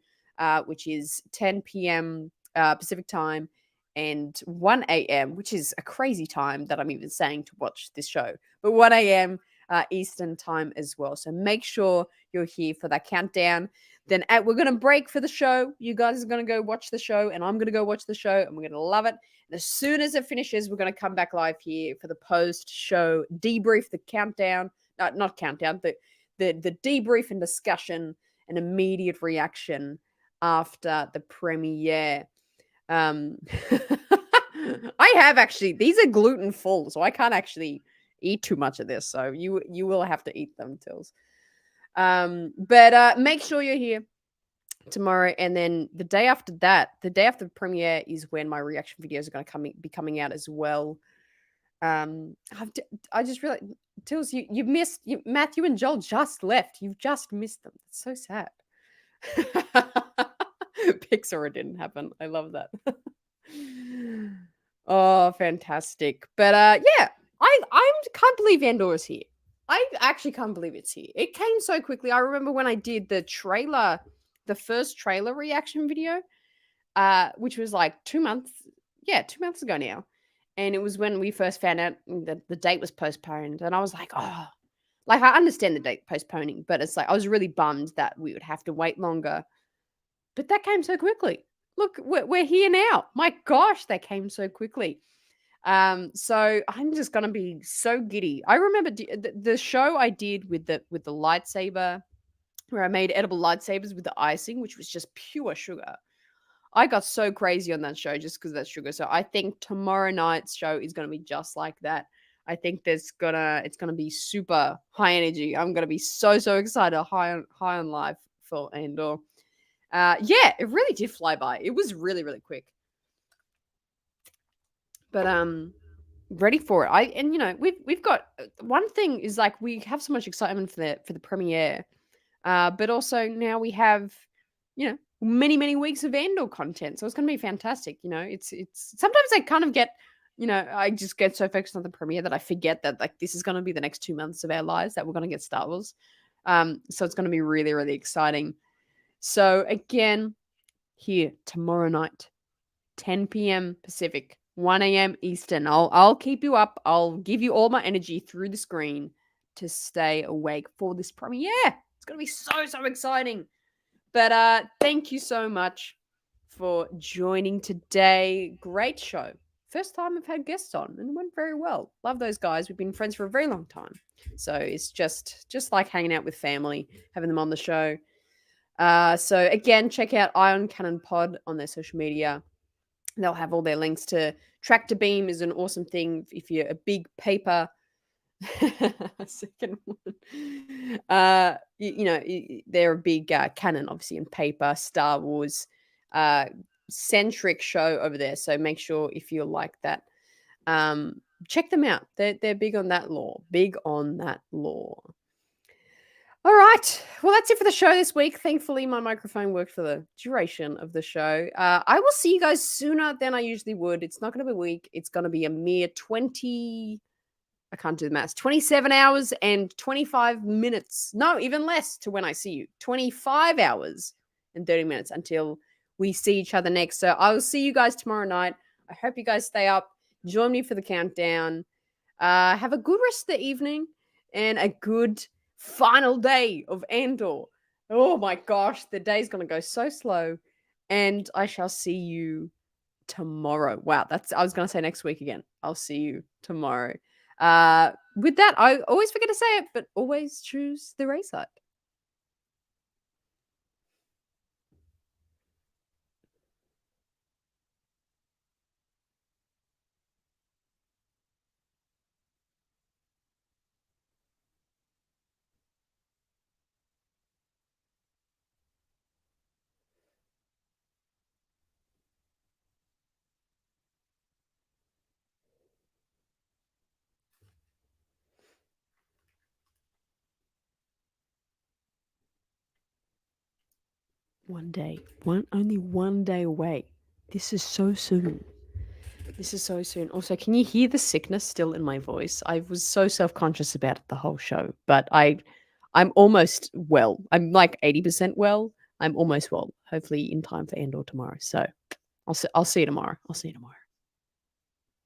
which is 10 p.m. Pacific time and 1 a.m., which is a crazy time that I'm even saying to watch this show. But 1 a.m. Eastern time as well. So make sure you're here for that countdown. Then we're going to break for the show. You guys are going to go watch the show, and I'm going to go watch the show, and we're going to love it. And as soon as it finishes, we're going to come back live here for the post-show debrief, the countdown. Not countdown, the debrief and discussion and immediate reaction after the premiere. I have actually, these are gluten full, so I can't actually eat too much of this. So you will have to eat them, Tills. But make sure you're here tomorrow, and then the day after that, the day after the premiere, is when my reaction videos are going to be coming out as well. I just realized, Tills, you've missed Matthew and Joel just left. You've just missed them. It's so sad. Pixar, didn't happen. I love that. Oh, fantastic. But yeah, I can't believe Andor is here. I actually can't believe it's here. It came so quickly. I remember when I did the first trailer reaction video, which was like 2 months. Yeah, 2 months ago now. And it was when we first found out that the date was postponed. And I was like, oh, like I understand the date postponing, but it's like I was really bummed that we would have to wait longer. But that came so quickly. Look, we're here now. My gosh, that came so quickly. So I'm just gonna be so giddy. I remember the show I did with the lightsaber, where I made edible lightsabers with the icing, which was just pure sugar. I got so crazy on that show just because of that sugar. So I think tomorrow night's show is gonna be just like that. I think it's gonna be super high energy. I'm gonna be so excited, high on life for Andor. Yeah, it really did fly by. It was really quick. But ready for it. And you know, we've got one thing is like we have so much excitement for the premiere. But also now we have, you know, many weeks of Andor content. So it's going to be fantastic. You know, it's sometimes I kind of get, you know, I just get so focused on the premiere that I forget that like this is going to be the next 2 months of our lives that we're going to get Star Wars. So it's going to be really exciting. So again, here tomorrow night, 10 p.m. Pacific, 1 a.m. Eastern. I'll keep you up. I'll give you all my energy through the screen to stay awake for this premiere. It's going to be so exciting. But thank you so much for joining today. Great show. First time I've had guests on, and it went very well. Love those guys. We've been friends for a very long time. So it's just like hanging out with family, having them on the show. So again, check out Eye On Canon Pod on their social media. They'll have all their links to Tractor Beam is an awesome thing if you're a big paper. Second one. You know, they're a big Canon, obviously, in paper, Star Wars centric show over there. So make sure if you like that, check them out. They're big on that lore. All right. Well, that's it for the show this week. Thankfully, my microphone worked for the duration of the show. I will see you guys sooner than I usually would. It's not going to be a week. It's going to be a mere 27 hours and 25 minutes. No, even less to when I see you. 25 hours and 30 minutes until we see each other next. So I will see you guys tomorrow night. I hope you guys stay up. Join me for the countdown. Have a good rest of the evening and a good final day of Andor. Oh my gosh, the day's going to go so slow. And I shall see you tomorrow. Wow, I was going to say next week again. I'll see you tomorrow. With that, I always forget to say it, but always choose the RaeSide. Only one day away. This is so soon. Also, can you hear the sickness still in my voice? I was so self-conscious about it the whole show, but I'm almost well. I'm like 80% well. I'm almost well. Hopefully in time for Andor tomorrow. So I'll see you tomorrow.